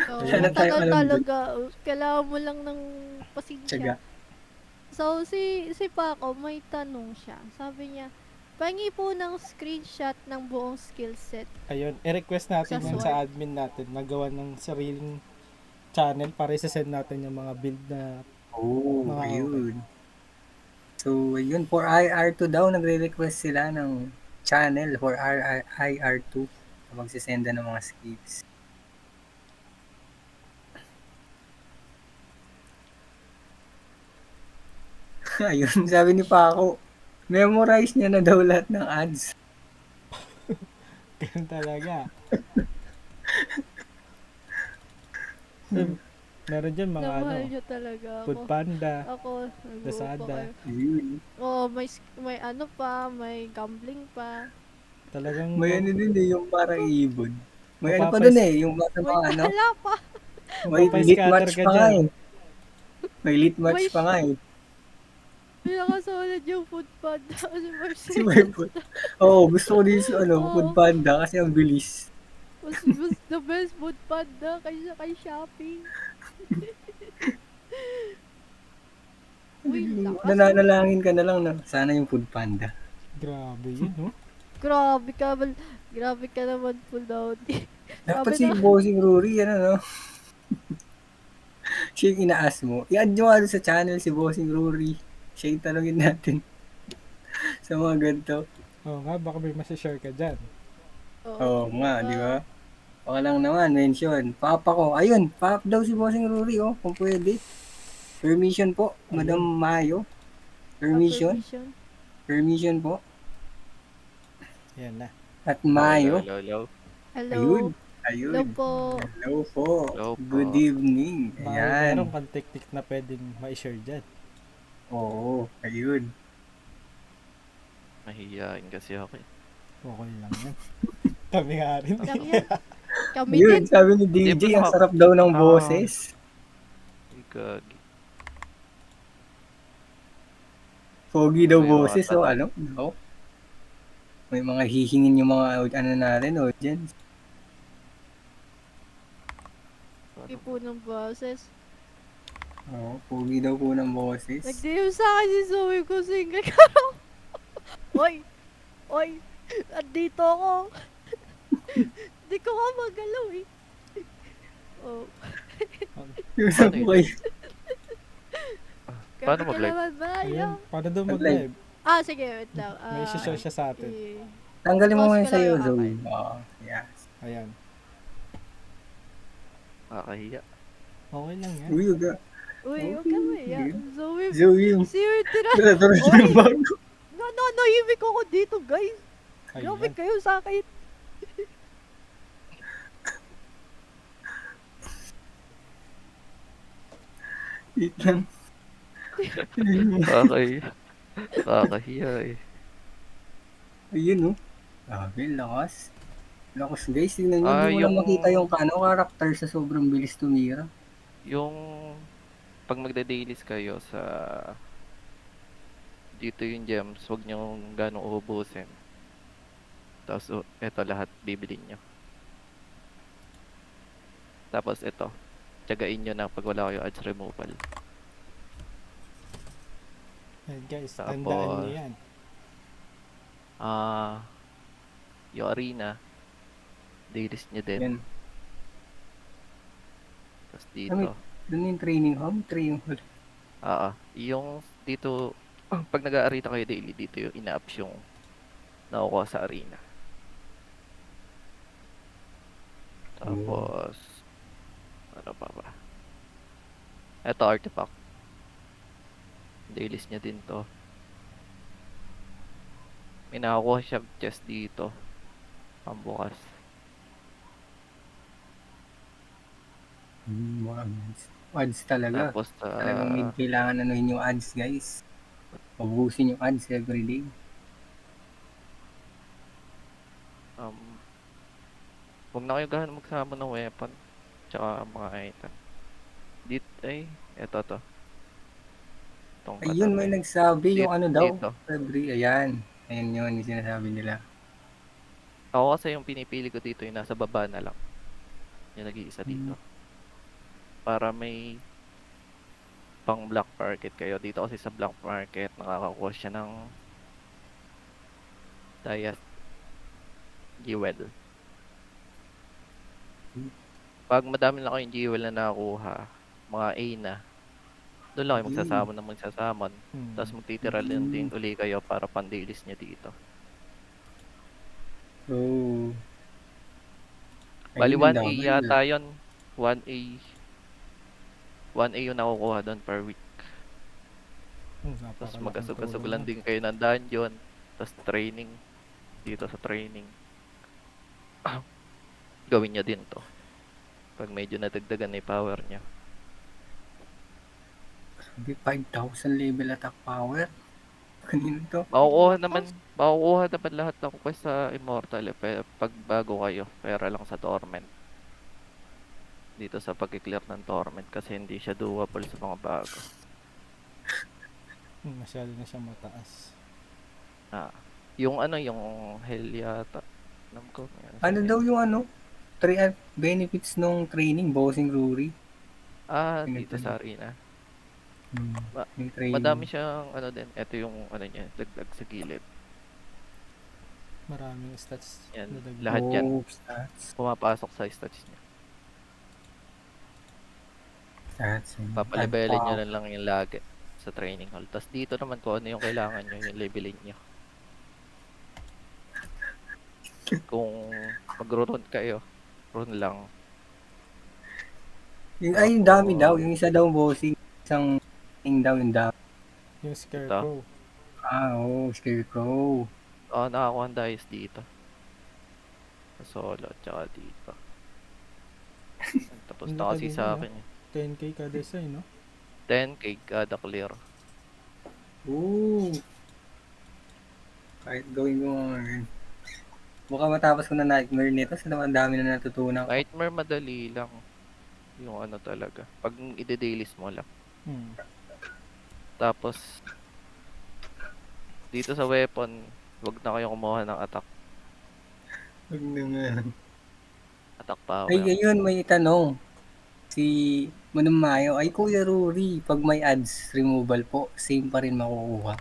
[SPEAKER 1] So,
[SPEAKER 2] Sana
[SPEAKER 3] Ayun.
[SPEAKER 2] tayo
[SPEAKER 1] matagal
[SPEAKER 2] alam dun.
[SPEAKER 1] talaga. Kailangan mo lang ng pasensya.
[SPEAKER 2] Tiyaga.
[SPEAKER 1] So, si Paco, may tanong siya. Sabi niya, pahingi po ng screenshot ng buong skill set
[SPEAKER 3] Ayun, i-request natin
[SPEAKER 1] sa
[SPEAKER 3] yun
[SPEAKER 1] sword.
[SPEAKER 3] sa admin natin na gawa ng sariling channel para isa-send natin yung mga build na
[SPEAKER 2] Oo,
[SPEAKER 3] mga okay.
[SPEAKER 2] ayun. So, ayun, for IR2 daw, nagre-request sila ng channel for IR2 na magsisenda ng mga skills. Ayun, sabi ni Paco, memorize niya na daw lahat ng ads.
[SPEAKER 3] Ganun talaga. Meron dyan mga
[SPEAKER 1] Namahal niyo talaga
[SPEAKER 3] Food
[SPEAKER 1] ako.
[SPEAKER 3] Panda,
[SPEAKER 1] Ako, nag-uupa
[SPEAKER 3] Lazada.
[SPEAKER 1] kayo.
[SPEAKER 2] Ayun.
[SPEAKER 1] Oh, may ano pa, may gambling pa.
[SPEAKER 3] Talagang
[SPEAKER 2] May ano din eh, yung parang
[SPEAKER 1] Ako,
[SPEAKER 2] ibon. May ano pa
[SPEAKER 3] mapapais,
[SPEAKER 2] dun eh, yung mga
[SPEAKER 1] may
[SPEAKER 2] ano,
[SPEAKER 1] pala pa.
[SPEAKER 2] may lit
[SPEAKER 3] mapapais-scatter
[SPEAKER 2] match
[SPEAKER 3] ka
[SPEAKER 2] pa nga
[SPEAKER 3] dyan.
[SPEAKER 2] eh. May lit match
[SPEAKER 1] May
[SPEAKER 2] pa nga eh.
[SPEAKER 1] pinakasolid yung food panda kasi
[SPEAKER 2] Si Webot. Oo, gusto ko din sa Food
[SPEAKER 1] Oo,
[SPEAKER 2] Panda kasi ang bilis.
[SPEAKER 1] mas the best food panda kaysa kay Shopee. Uy, lakas oh.
[SPEAKER 2] Nananalangin ka na lang na sana yung Food Panda.
[SPEAKER 3] Grabe yun, no?
[SPEAKER 1] Grabe ka, grabe ka naman full down.
[SPEAKER 2] Dapat
[SPEAKER 1] Sabi
[SPEAKER 2] si
[SPEAKER 1] na,
[SPEAKER 2] Bossing Rory, no? Siya yung inaas mo. I-add nyo nga sa channel si Bossing Rory. Siya yung tanongin natin sa mga ganito.
[SPEAKER 3] Oo nga, baka may masashare ka dyan.
[SPEAKER 2] Oo nga, di
[SPEAKER 1] diba?
[SPEAKER 2] ba? Baka lang naman, mention. Papa ko. Ayun, pap daw si Bossing Rory, kung pwede. Permission po, Madam
[SPEAKER 3] Ayun.
[SPEAKER 2] Mayo. Permission.
[SPEAKER 1] Permission.
[SPEAKER 2] Permission po.
[SPEAKER 3] Yan na.
[SPEAKER 2] At
[SPEAKER 4] Hello,
[SPEAKER 2] Mayo.
[SPEAKER 4] hello, hello.
[SPEAKER 1] Hello.
[SPEAKER 2] Ayun.
[SPEAKER 1] Hello
[SPEAKER 2] Ayun.
[SPEAKER 1] po.
[SPEAKER 2] Hello po.
[SPEAKER 4] Hello po.
[SPEAKER 2] Good evening.
[SPEAKER 3] Baka meron
[SPEAKER 2] Ayan.
[SPEAKER 3] kang technique na pwedeng ma-share dyan.
[SPEAKER 2] Oo, ayun.
[SPEAKER 4] Mahihiyain kasi ako eh.
[SPEAKER 3] Okay lang yan. Kami nga rin.
[SPEAKER 1] Lang yan. Kami
[SPEAKER 2] Ayun,
[SPEAKER 1] din.
[SPEAKER 2] sabi ni
[SPEAKER 4] Di
[SPEAKER 2] DJ,
[SPEAKER 4] ba
[SPEAKER 2] ang sarap daw ng boses.
[SPEAKER 4] Gagi.
[SPEAKER 2] Pogi daw
[SPEAKER 4] May mga
[SPEAKER 2] boses, o
[SPEAKER 4] tanong.
[SPEAKER 2] no? May mga hihingin yung mga natin, audience.
[SPEAKER 1] Ipo ng boses.
[SPEAKER 2] Oo, pogi daw po ng boses.
[SPEAKER 1] Nag-DM sa akin si Zoe ko single ka. Oy! Oy! Andito ako. Hindi ko nga magalaw eh. Oh.
[SPEAKER 2] Yung sa
[SPEAKER 4] Paano yun?
[SPEAKER 2] buhay.
[SPEAKER 4] Paano
[SPEAKER 1] Kami
[SPEAKER 4] mag-live?
[SPEAKER 1] kailangan ba?
[SPEAKER 3] Ayun, paano daw
[SPEAKER 2] Mag-live.
[SPEAKER 3] mag-live?
[SPEAKER 1] Sige, wait lang.
[SPEAKER 3] May share siya sa atin.
[SPEAKER 2] Tanggalin mo
[SPEAKER 1] Pause
[SPEAKER 2] nga
[SPEAKER 1] ko lang
[SPEAKER 2] sa'yo,
[SPEAKER 1] yung
[SPEAKER 2] Zoe.
[SPEAKER 1] akin.
[SPEAKER 2] Oo, yeah.
[SPEAKER 3] Ayan.
[SPEAKER 4] Nakakahiya.
[SPEAKER 3] Okay lang yan.
[SPEAKER 2] Uy, uga.
[SPEAKER 1] Uy,
[SPEAKER 2] Okay,
[SPEAKER 1] huwag ka maya.
[SPEAKER 2] sige.
[SPEAKER 1] Zoe,
[SPEAKER 2] Zoe, yung
[SPEAKER 1] si Tira.
[SPEAKER 2] tuloy
[SPEAKER 1] Oy!
[SPEAKER 2] yung bago.
[SPEAKER 1] Nanahimik ako dito, guys. Grabe
[SPEAKER 3] Ayan.
[SPEAKER 1] kayo sa akin.
[SPEAKER 2] Wait lang.
[SPEAKER 4] Nakakahiya. Nakakahiya eh.
[SPEAKER 2] Ayun, Grabe, lakas. Lakas, guys. Tingnan nyo, di mo lang
[SPEAKER 4] Yung,
[SPEAKER 2] makita yung character sa sobrang bilis tumira.
[SPEAKER 4] yung, pag magda-dailies kayo sa, dito yung gems, huwag nyo ganong ubusin. Tapos, eto lahat bibilin nyo. Tapos, eto, tiyagain nyo na pag wala kayo ads removal.
[SPEAKER 3] Ayan guys,
[SPEAKER 4] Tapos,
[SPEAKER 3] tandaan nyo yan.
[SPEAKER 4] Yung arena, dailies nyo din.
[SPEAKER 2] Yan.
[SPEAKER 4] Tapos dito,
[SPEAKER 2] Doon yung training home.
[SPEAKER 4] yung dito, pag nag-aarita kayo daily, dito yung ina-ups yung nakukuha sa arena. Tapos, ano pa ba? Ito, artifact. Dailies niya din to. May nakakuha siya chest dito. Pambukas.
[SPEAKER 2] Mga ads. Ads talaga.
[SPEAKER 4] Tapos,
[SPEAKER 2] Talagang may kailangan anuhin yung ads, guys. Mabuhusin yung ads everyday.
[SPEAKER 4] huwag na kayo gaano magsama ng weapon. Tsaka mga item. Eto to. Itong
[SPEAKER 2] Ayun, may
[SPEAKER 4] katabi.
[SPEAKER 2] nagsabi yung ano daw.
[SPEAKER 4] Dito.
[SPEAKER 2] February, ayan. Ayan yun, yung sinasabi nila.
[SPEAKER 4] Ako kasi yung pinipili ko dito yung nasa baba na lang. Yung nag-iisa dito. Para may pang black market kayo. Dito kasi sa black market, nakakakuha siya ng Dias Jewel. Pag madami na kayong jewel na nakuha, mga A na, doon lang kayo magsasama ng magsasamon. Tapos magtitira lang din uli kayo para pandilis nyo dito.
[SPEAKER 2] So,
[SPEAKER 4] Bali
[SPEAKER 2] ayun, ang
[SPEAKER 4] 1A
[SPEAKER 2] dami
[SPEAKER 4] yata
[SPEAKER 2] na.
[SPEAKER 4] yun. 1A. 1A yung nakukuha doon per week. Tapos mag-asog-asog lang din kayo ng dungeon. Tapos training. Dito sa training. Gawin nyo din to. Pag medyo nadagdagan na yung power nyo.
[SPEAKER 2] 5,000 level attack power. Kanino to?
[SPEAKER 4] Makukuha naman lahat ng quest sa Immortal pag bago kayo. Pera lang sa Torment. Dito sa pag-clear ng Torment kasi hindi siya doable sa mga bago.
[SPEAKER 3] Masyado na siyang mataas.
[SPEAKER 4] Yung Hell yata. Alam ko.
[SPEAKER 2] Ano daw yung ano? 3 benefits nung training, bossing Rory.
[SPEAKER 4] Dito sa arena.
[SPEAKER 2] Yung training.
[SPEAKER 4] Madami siyang din. Ito yung niya, dagdag sa gilid.
[SPEAKER 3] Maraming stats.
[SPEAKER 4] Yan,
[SPEAKER 3] na dagdag.
[SPEAKER 4] lahat yan.
[SPEAKER 2] Stats.
[SPEAKER 4] Pumapasok sa stats niya.
[SPEAKER 2] Stats.
[SPEAKER 4] Papalibelin nyo na lang yung lagi sa training hall. Tapos dito naman kung ano yung kailangan nyo, yung leveling nyo. Kung mag-run kayo, run lang.
[SPEAKER 2] Yung dami daw. Yung isa daw bossing. Isang thing daw yung dami.
[SPEAKER 3] Yung Scarecrow.
[SPEAKER 2] Scarecrow.
[SPEAKER 4] Nakakuha ang dice dito. Sa solo, tsaka dito. Tapos
[SPEAKER 3] Hindi
[SPEAKER 4] na
[SPEAKER 3] ka
[SPEAKER 4] kasi
[SPEAKER 3] din
[SPEAKER 4] sa
[SPEAKER 3] yun,
[SPEAKER 4] akin.
[SPEAKER 3] 10k kada isa, no?
[SPEAKER 4] 10k kada clear.
[SPEAKER 2] Kahit gawin ko ngayon. Baka matapos ko na nightmare nito. Sa naman dami na natutunan ko.
[SPEAKER 4] Nightmare madali lang. Yung talaga. Pag ide-dailies mo lang. Tapos, dito sa weapon, wag na kayo kumuha ng attack.
[SPEAKER 2] Huwag na nga.
[SPEAKER 4] Attack power.
[SPEAKER 2] Ay, ngayon may tanong. Si Manamayo, ay Kuya Rory, pag may ads removal po, same pa rin makukuha.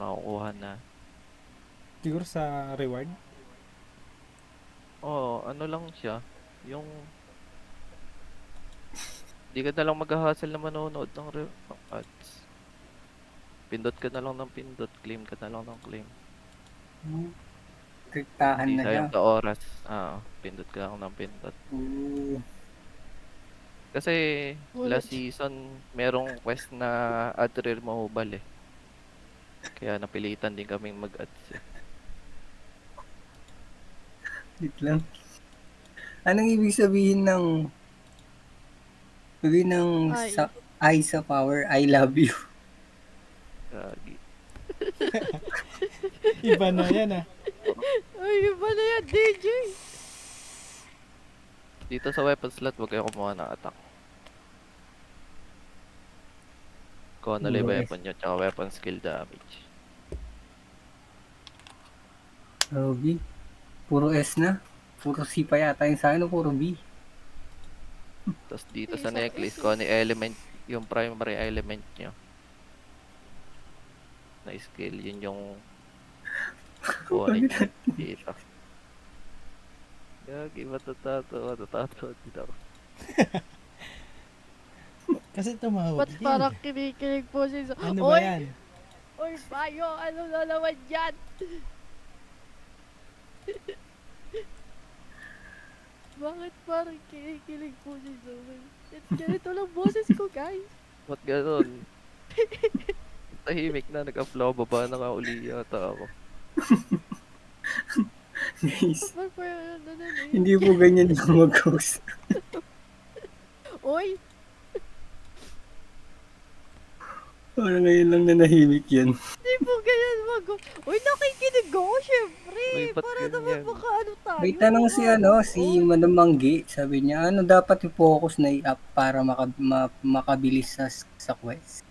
[SPEAKER 4] Makukuha na.
[SPEAKER 3] Siguro sa reward?
[SPEAKER 4] Ano lang siya. Yung di ka na lang mag-hustle na manonood ng ads. Pindot ka na lang ng pindot, claim ka na lang ng claim.
[SPEAKER 2] Triktahan
[SPEAKER 4] Hindi
[SPEAKER 2] na siya.
[SPEAKER 4] sayang sa oras. Pindot ka lang ng pindot. Kasi last season, merong quest na ad removal eh. Kaya napilitan din kaming mag-ads eh.
[SPEAKER 2] Wait lang. Anong ibig sabihin ng I sa power, I love you?
[SPEAKER 4] Gagi.
[SPEAKER 3] Iba na yan,
[SPEAKER 1] Ay, iba na yan, DJ!
[SPEAKER 4] Dito sa weapon slot, wag kayo kumuha ng attack. Kung ano lang yung weapon nyo, tsaka weapon skill damage.
[SPEAKER 2] B. Puro S na. Puro C pa yata yung sa akin, puro B.
[SPEAKER 4] Tapos dito sa necklace, kung ano yung element, yung primary element nyo. Na skill, yun yung kunin nyo dito. Gagi, matatato dito ako.
[SPEAKER 3] Kasi tumawag
[SPEAKER 1] Ba't parang kinikilig po siya?
[SPEAKER 3] Ano ba yan?
[SPEAKER 1] Oy, Bayo, ano na naman yan? Bakit parang kinikilig po siya sa akin? Ganito lang boses ko, guys.
[SPEAKER 4] Ba't ganon? Tahimik na, nag-upload, baba na nga uli yata ako.
[SPEAKER 2] Guys,
[SPEAKER 1] eh.
[SPEAKER 2] hindi po ganyan yung mag-host.
[SPEAKER 1] Uy,
[SPEAKER 2] Parang ngayon lang nanahimik yan.
[SPEAKER 1] di po ganyan Uy, nakikinig ako, syempre.
[SPEAKER 4] Uy, ba't
[SPEAKER 1] Para naman
[SPEAKER 4] ganyan?
[SPEAKER 1] baka ano tayo.
[SPEAKER 2] May tanong si si Madam Manggi, sabi niya, ano dapat i-focus na i-up para makabilis sa quest?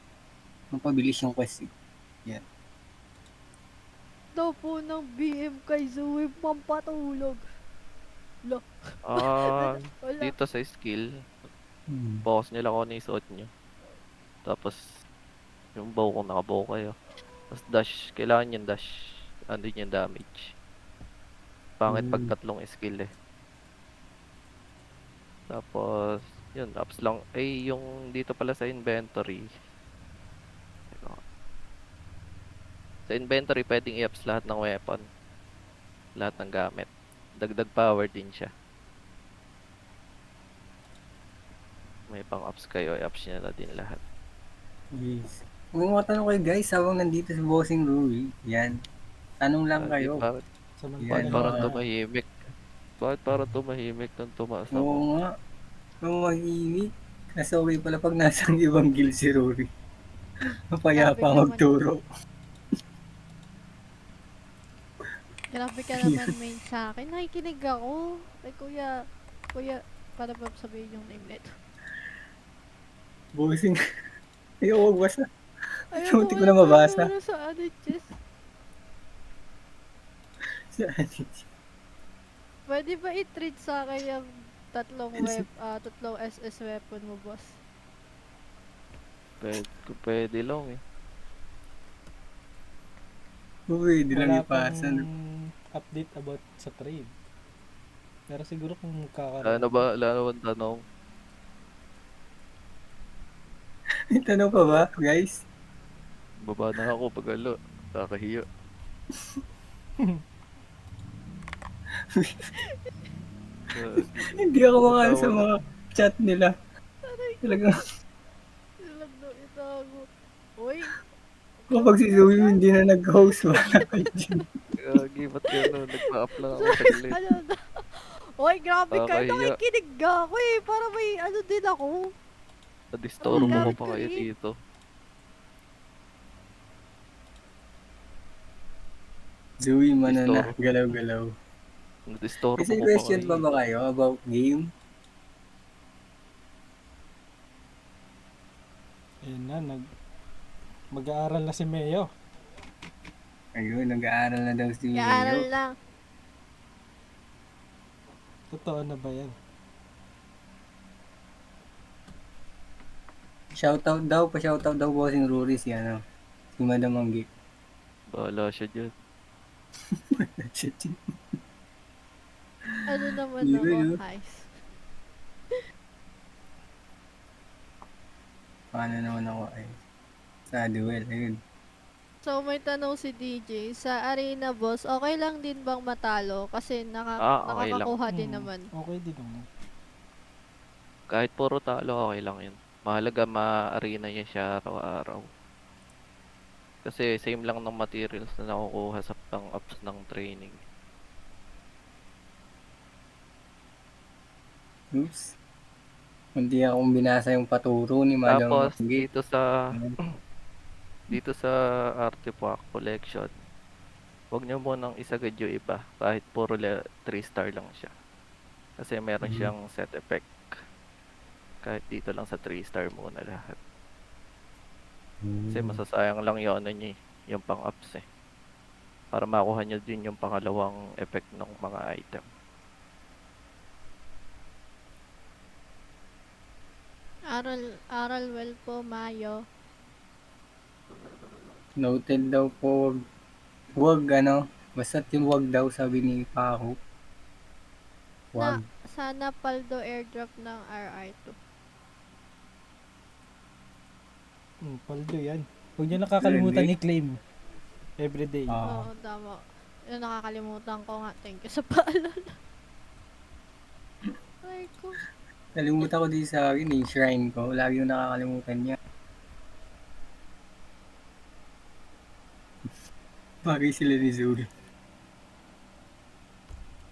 [SPEAKER 2] Mapabilis yung quest.
[SPEAKER 1] Daw po ng BM kay Zoe pampatulog.
[SPEAKER 4] Ah,
[SPEAKER 1] Wala.
[SPEAKER 4] dito sa skill,
[SPEAKER 2] Hmm.
[SPEAKER 4] focus nyo lang kung ano yung suot nyo. Tapos, yung bow kung nakabow kayo. Tapos dash, kailangan yung dash. Andun yung damage. Pangit pag
[SPEAKER 2] Hmm.
[SPEAKER 4] tatlong skill eh. Tapos, yun, ups lang. Eh, yung dito pala sa inventory. Teka. Sa inventory, pwedeng i-ups lahat ng weapon. Lahat ng gamit. Dagdag power din siya. May pang-ups kayo, i-ups nyo na din lahat.
[SPEAKER 2] Yes. Kung matanong kayo guys, habang nandito si Bossing Rui, yan. Tanong lang
[SPEAKER 4] Bakit,
[SPEAKER 2] kayo.
[SPEAKER 4] bakit,
[SPEAKER 3] Samantala
[SPEAKER 2] Yan,
[SPEAKER 4] parang
[SPEAKER 2] mga-
[SPEAKER 4] tumahimik? Bakit parang tumahimik nung tumaas ako?
[SPEAKER 2] Oo nga. Kung mag-iimik. Kasi okay pala pag nasa ibang guild si Rory. Mapayapa
[SPEAKER 1] Grabe naman.
[SPEAKER 2] magturo.
[SPEAKER 1] Grabe ka naman, main sa akin. Nakikinig ako. Ay, kuya, para ba sabihin yung name nito?
[SPEAKER 2] Bossing. Ayaw, wag basta.
[SPEAKER 1] Ayun
[SPEAKER 2] Munti ko na mabasa.
[SPEAKER 1] sa ano, chess.
[SPEAKER 2] Saan?
[SPEAKER 1] Pwede ba i-treat sa akin yung tatlong SS weapon mo, boss?
[SPEAKER 4] Pwede lang eh.
[SPEAKER 2] Uy, di lang
[SPEAKER 3] Wala pang
[SPEAKER 2] ipasa. No?
[SPEAKER 3] update about sa trade. Pero siguro kung
[SPEAKER 4] Ano ba, lalo bang tanong?
[SPEAKER 2] May tanong pa ba, guys?
[SPEAKER 4] Baba na ako pag alo. Kakahiya.
[SPEAKER 2] Hindi ako makano sa mga chat nila. Talagang
[SPEAKER 1] Ilag na itago. Uy,
[SPEAKER 2] kapag si Zoe hindi na nag-host, wala kayo dyan.
[SPEAKER 4] Gagi, ba't gano'n? Nagpa-up lang ako saglit.
[SPEAKER 1] ano na? Uy, grabe kayo.
[SPEAKER 4] Kakahiya.
[SPEAKER 1] Nakikinig ako eh. Para may ano din ako.
[SPEAKER 4] Nadistoro mo ko
[SPEAKER 1] Gagi
[SPEAKER 4] pa
[SPEAKER 1] ka
[SPEAKER 4] kayo
[SPEAKER 1] eh.
[SPEAKER 4] dito.
[SPEAKER 2] Zoe, mana na,
[SPEAKER 4] Restore.
[SPEAKER 2] galaw-galaw.
[SPEAKER 4] Nadistoro
[SPEAKER 2] Kasi
[SPEAKER 4] mo ko pa
[SPEAKER 2] question pa
[SPEAKER 4] kayo.
[SPEAKER 2] ba kayo about game?
[SPEAKER 3] Ayun na, mag-aaral na si Mayo.
[SPEAKER 2] Ayun, nag-aaral na daw si
[SPEAKER 1] Kaaral
[SPEAKER 2] Leo.
[SPEAKER 1] lang.
[SPEAKER 3] Totoo na ba yan?
[SPEAKER 2] Shoutout daw, pa-shoutout daw bossing Rory si si Madam Manggi.
[SPEAKER 4] Bahala siya dyan.
[SPEAKER 1] Ano naman
[SPEAKER 2] Yun,
[SPEAKER 1] ako,
[SPEAKER 2] no?
[SPEAKER 1] heist.
[SPEAKER 2] Paano naman ako ay sa duel, ayun.
[SPEAKER 1] So, may tanong si DJ. Sa arena, boss, okay lang din bang matalo? Kasi
[SPEAKER 4] Okay lang.
[SPEAKER 1] nakakakuha din naman.
[SPEAKER 3] Okay din naman.
[SPEAKER 4] Kahit puro talo, okay lang yun. Mahalaga ma-arena niya siya araw-araw. Kasi same lang ng materials na nakukuha sa pang-ups ng training.
[SPEAKER 2] Oops. Hindi akong binasa yung paturo ni Madam
[SPEAKER 4] Tapos,
[SPEAKER 2] Manggi.
[SPEAKER 4] dito sa artifact collection, huwag nyo munang isagad yung iba. Kahit puro 3-star lang siya. Kasi meron siyang set effect. Kahit dito lang sa 3-star muna lahat. Kasi masasayang lang yung ano niya, yung pang-ups eh. Para makuha nyo din yung pangalawang effect ng mga item.
[SPEAKER 1] Aral well po, Mayo.
[SPEAKER 2] Noted daw po, wag basta yung wag daw sabi ni Paco. Wag.
[SPEAKER 1] Sana paldo airdrop ng RR2.
[SPEAKER 3] Paldo yan. Huwag niyo nakakalimutan
[SPEAKER 2] Hindi.
[SPEAKER 3] i-claim. Everyday.
[SPEAKER 1] Oo, tama. Yung nakakalimutan ko nga. Thank you sa paalala. Ay ko.
[SPEAKER 2] Nalimutan ko din sa akin yung shrine ko. Lagi yung nakakalimutan niya. Bagay sila ni Zoe.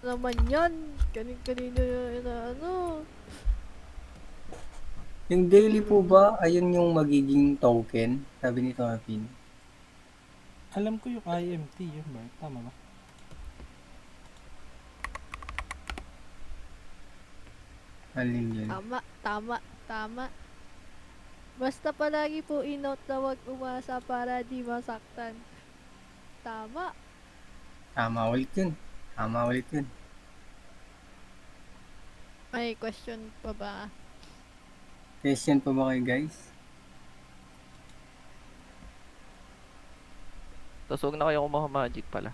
[SPEAKER 1] Naman yan. Kanina na ano.
[SPEAKER 2] Yung daily po ba, ayun yung magiging token? Sabi ni Torpin.
[SPEAKER 3] Alam ko yung IMT, yun ba? Tama ba?
[SPEAKER 2] Alin yun?
[SPEAKER 1] Tama. Basta palagi po inote na wag umasa para di masaktan. Tama.
[SPEAKER 2] Tama ulit yun.
[SPEAKER 1] May question pa ba?
[SPEAKER 2] Question pa ba kayo guys?
[SPEAKER 4] Tapos huwag na kayo kumuha magic pala.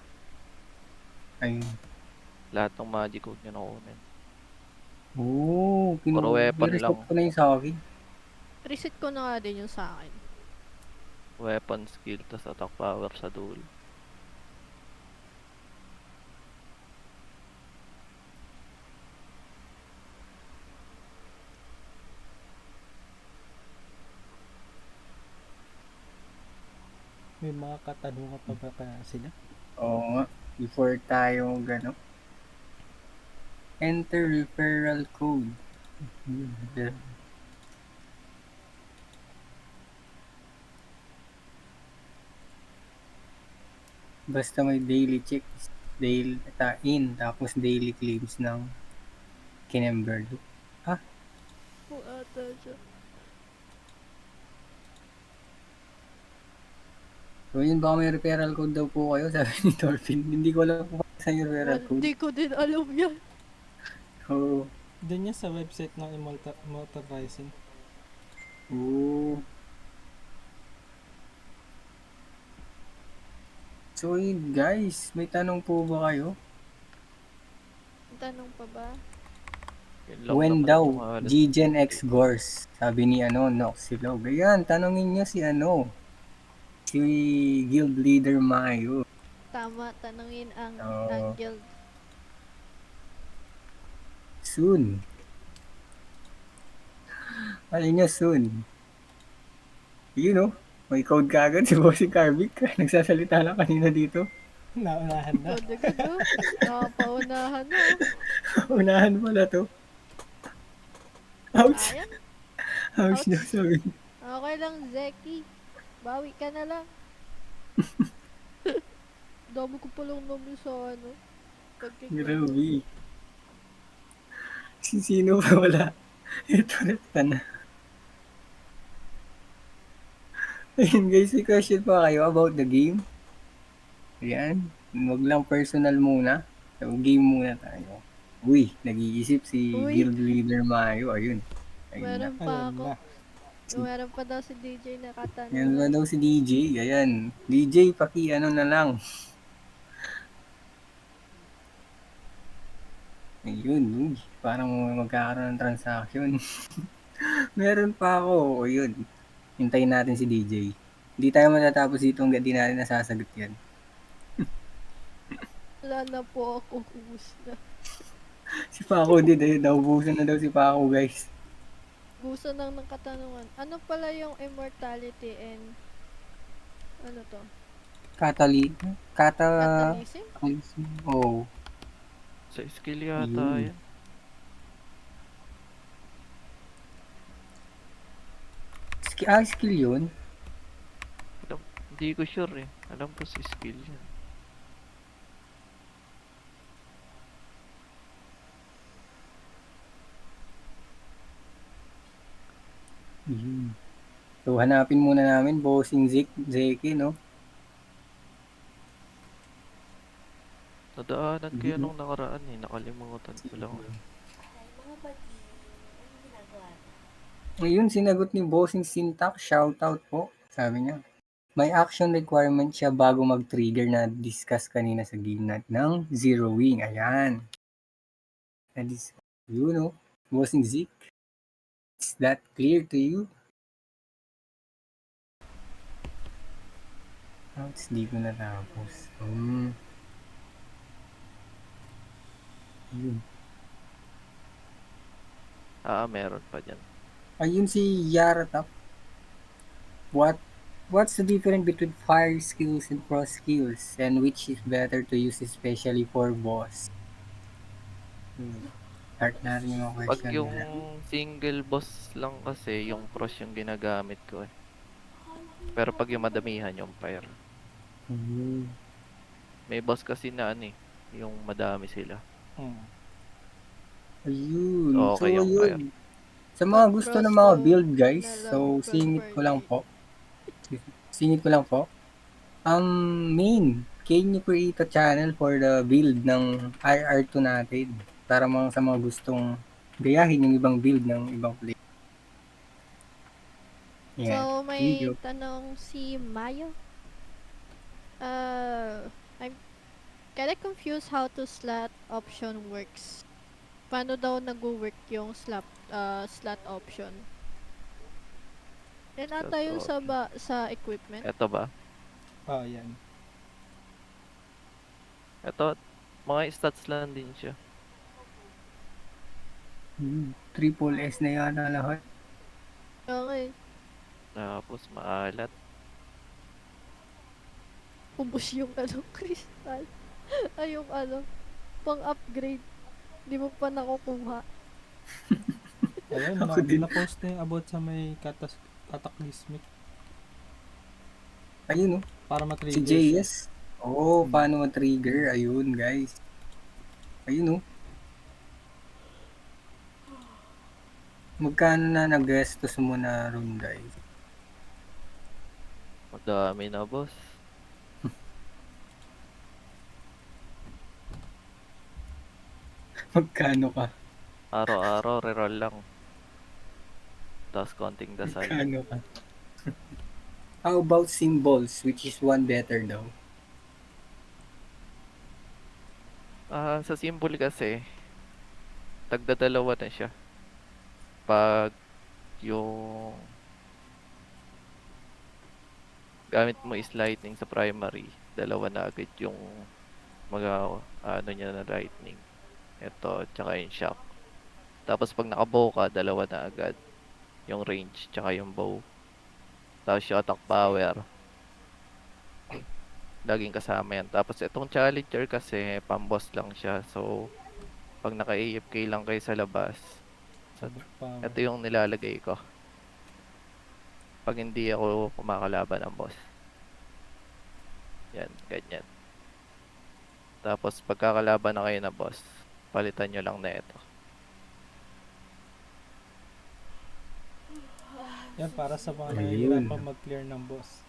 [SPEAKER 2] Ayun.
[SPEAKER 4] Lahat ng magic huwag nyo na kunin.
[SPEAKER 2] Oo,
[SPEAKER 4] Puro weapon
[SPEAKER 2] reset
[SPEAKER 4] lang.
[SPEAKER 2] ko na yung sa akin.
[SPEAKER 1] Reset ko na nga din yung sa akin.
[SPEAKER 4] Weapon skill, tapos attack power sa dulo.
[SPEAKER 3] May mga katanungan pa ba kaya sila?
[SPEAKER 2] Oo nga. Before tayo gano. Enter referral code. Basta may daily checks, daily in, tapos daily claims ng Kinemberdo.
[SPEAKER 1] Po ata siya.
[SPEAKER 2] So yun, baka may referral code daw po kayo, sabi ni Torpin. Hindi ko alam kung sa yung referral code.
[SPEAKER 1] Hindi ko din alam yan.
[SPEAKER 2] Oo.
[SPEAKER 3] Doon yan sa website ng Immortal Rising.
[SPEAKER 2] Oo. So yun guys, may tanong po ba kayo?
[SPEAKER 1] Tanong pa ba?
[SPEAKER 4] Yun lang
[SPEAKER 2] When
[SPEAKER 4] naman
[SPEAKER 2] daw
[SPEAKER 4] yung halos.
[SPEAKER 2] G-Gen X Gors? Sabi ni Noxilog. Ayan, tanongin nyo si si guild leader Mayo.
[SPEAKER 1] Tama, tanungin ang
[SPEAKER 2] Oo.
[SPEAKER 1] guild.
[SPEAKER 2] Soon. Alin nyo soon? You know, may code kagad si Bossing Carvic. Nagsasalita lang kanina dito.
[SPEAKER 3] Naunahan na.
[SPEAKER 1] Pwede ka no? Nakapaunahan na.
[SPEAKER 2] Unahan pala to. Ouch!
[SPEAKER 1] Ayan.
[SPEAKER 2] Ouch
[SPEAKER 1] Ouch.
[SPEAKER 2] daw sabi.
[SPEAKER 1] Okay lang, Zeki. Bawi ka na lang. Dami ko palang namin sa pagkikita.
[SPEAKER 2] Grabe. Sino pa wala? Ito na. Ayun guys, may question pa kayo about the game? Ayan. Huwag lang personal muna. So, game muna tayo. Uy, nag-iisip si
[SPEAKER 1] Uy.
[SPEAKER 2] guild leader Mayo. Ayun.
[SPEAKER 1] Meron
[SPEAKER 2] na.
[SPEAKER 1] pa
[SPEAKER 3] Alam
[SPEAKER 1] ako.
[SPEAKER 3] na.
[SPEAKER 1] Meron pa daw si DJ na
[SPEAKER 2] Yan ba
[SPEAKER 1] katanungan.
[SPEAKER 2] daw si DJ? Ayan. DJ, ano na lang. Ayun. Uy, parang magkakaroon ng transaction. Meron pa ako. O yun. Hintayin natin si DJ. Hindi tayo matatapos dito hanggang di natin nasasagot yan.
[SPEAKER 1] Wala na po ako. Ubus na.
[SPEAKER 2] Si Paco din. Ayun, naubusan na daw si Paco guys.
[SPEAKER 1] Gusto nang ng katanungan. Ano pala yung immortality and ano to?
[SPEAKER 2] Catalysm? Oh.
[SPEAKER 4] Sa skill yata
[SPEAKER 2] Yun.
[SPEAKER 4] yan.
[SPEAKER 2] Skill yun?
[SPEAKER 4] Hindi ko sure eh. Alam ko si skill yan.
[SPEAKER 2] Yun. So, hanapin muna namin Bossing Zeki, no?
[SPEAKER 4] Nadaanan ko yan nung nakaraan eh. Nakalimutan ko lang.
[SPEAKER 2] Ayun, sinagot ni Bossing Syntax. Shoutout po. Sabi niya. May action requirement siya bago mag-trigger na discuss kanina sa game ng zeroing. Ayan. You know, Bossing Zeke. Is that clear to you? It's di ko natapos. Yun.
[SPEAKER 4] Meron pa dyan.
[SPEAKER 2] Ayun si Yaratap. What's the difference between fire skills and cross skills, and which is better to use especially for boss? Start natin yung mga
[SPEAKER 4] Pag
[SPEAKER 2] question
[SPEAKER 4] yung
[SPEAKER 2] nila.
[SPEAKER 4] single boss lang kasi, yung cross yung ginagamit ko eh. Pero pag yung madamihan, yung fire.
[SPEAKER 2] Hmm.
[SPEAKER 4] May boss kasi na ano eh, yung madami sila.
[SPEAKER 3] Hmm.
[SPEAKER 2] Ayun.
[SPEAKER 4] So,
[SPEAKER 2] So,
[SPEAKER 4] okay yung fire.
[SPEAKER 2] ayun. Sa mga
[SPEAKER 1] Pag
[SPEAKER 2] gusto ng
[SPEAKER 1] cross
[SPEAKER 2] mga
[SPEAKER 1] to
[SPEAKER 2] build guys,
[SPEAKER 1] na lang
[SPEAKER 2] so singit ko lang
[SPEAKER 1] 12/8.
[SPEAKER 2] po. Singit ko lang po. Main, can you create a channel for the build ng IR2 natin? Para mga sa mga gustong gayahin yung ibang build ng ibang player. Yan.
[SPEAKER 1] So, may
[SPEAKER 2] Video.
[SPEAKER 1] tanong si Mayo. I'm kinda confused how to slot option works. Paano daw nag-work yung slot option? Yan ata yung
[SPEAKER 4] So,
[SPEAKER 1] sa equipment.
[SPEAKER 4] eto ba?
[SPEAKER 3] Yan.
[SPEAKER 4] Eto, mga stats lang din siya.
[SPEAKER 2] Triple S na yata lahat.
[SPEAKER 1] Okay.
[SPEAKER 4] Tapos maalat.
[SPEAKER 1] Ubus yung crystal. Ay, yung pang-upgrade. Di mo pa nakukuha.
[SPEAKER 3] Ayun,
[SPEAKER 2] Ako din.
[SPEAKER 3] na-post na yung about sa may cataclysmic
[SPEAKER 2] Ayun, no?
[SPEAKER 3] para
[SPEAKER 2] Si
[SPEAKER 3] ma-trigger siya.
[SPEAKER 2] JS. Oo, paano ma-trigger? Ayun, guys. Ayun, no? Magkano na nag-gastos mo na ron, guys?
[SPEAKER 4] Madami na, boss.
[SPEAKER 2] Magkano ka?
[SPEAKER 4] Araw-araw, reroll lang. Tapos konting dasal.
[SPEAKER 2] Magkano ka? How about symbols, which is one better daw?
[SPEAKER 4] Sa symbol kasi, tagdadalawa na siya. Pag yung gamit mo is lightning sa primary, dalawa na agad yung mga ano niya na lightning. Ito, tsaka yung shock. Tapos pag nakabow ka, dalawa na agad. Yung range, tsaka yung bow. Tapos yung attack power. Laging kasama yan. Tapos itong challenger kasi, pamboss lang siya. So, pag naka-AFK lang kayo sa labas,
[SPEAKER 3] Power.
[SPEAKER 4] ito yung nilalagay ko. Pag hindi ako kumakalaban ng boss. Yan, ganyan. Tapos pagkakalaban na kayo na boss, palitan nyo lang na ito.
[SPEAKER 3] Yan, para sa mga
[SPEAKER 2] Ayun.
[SPEAKER 3] nahihirapan mag-clear ng boss.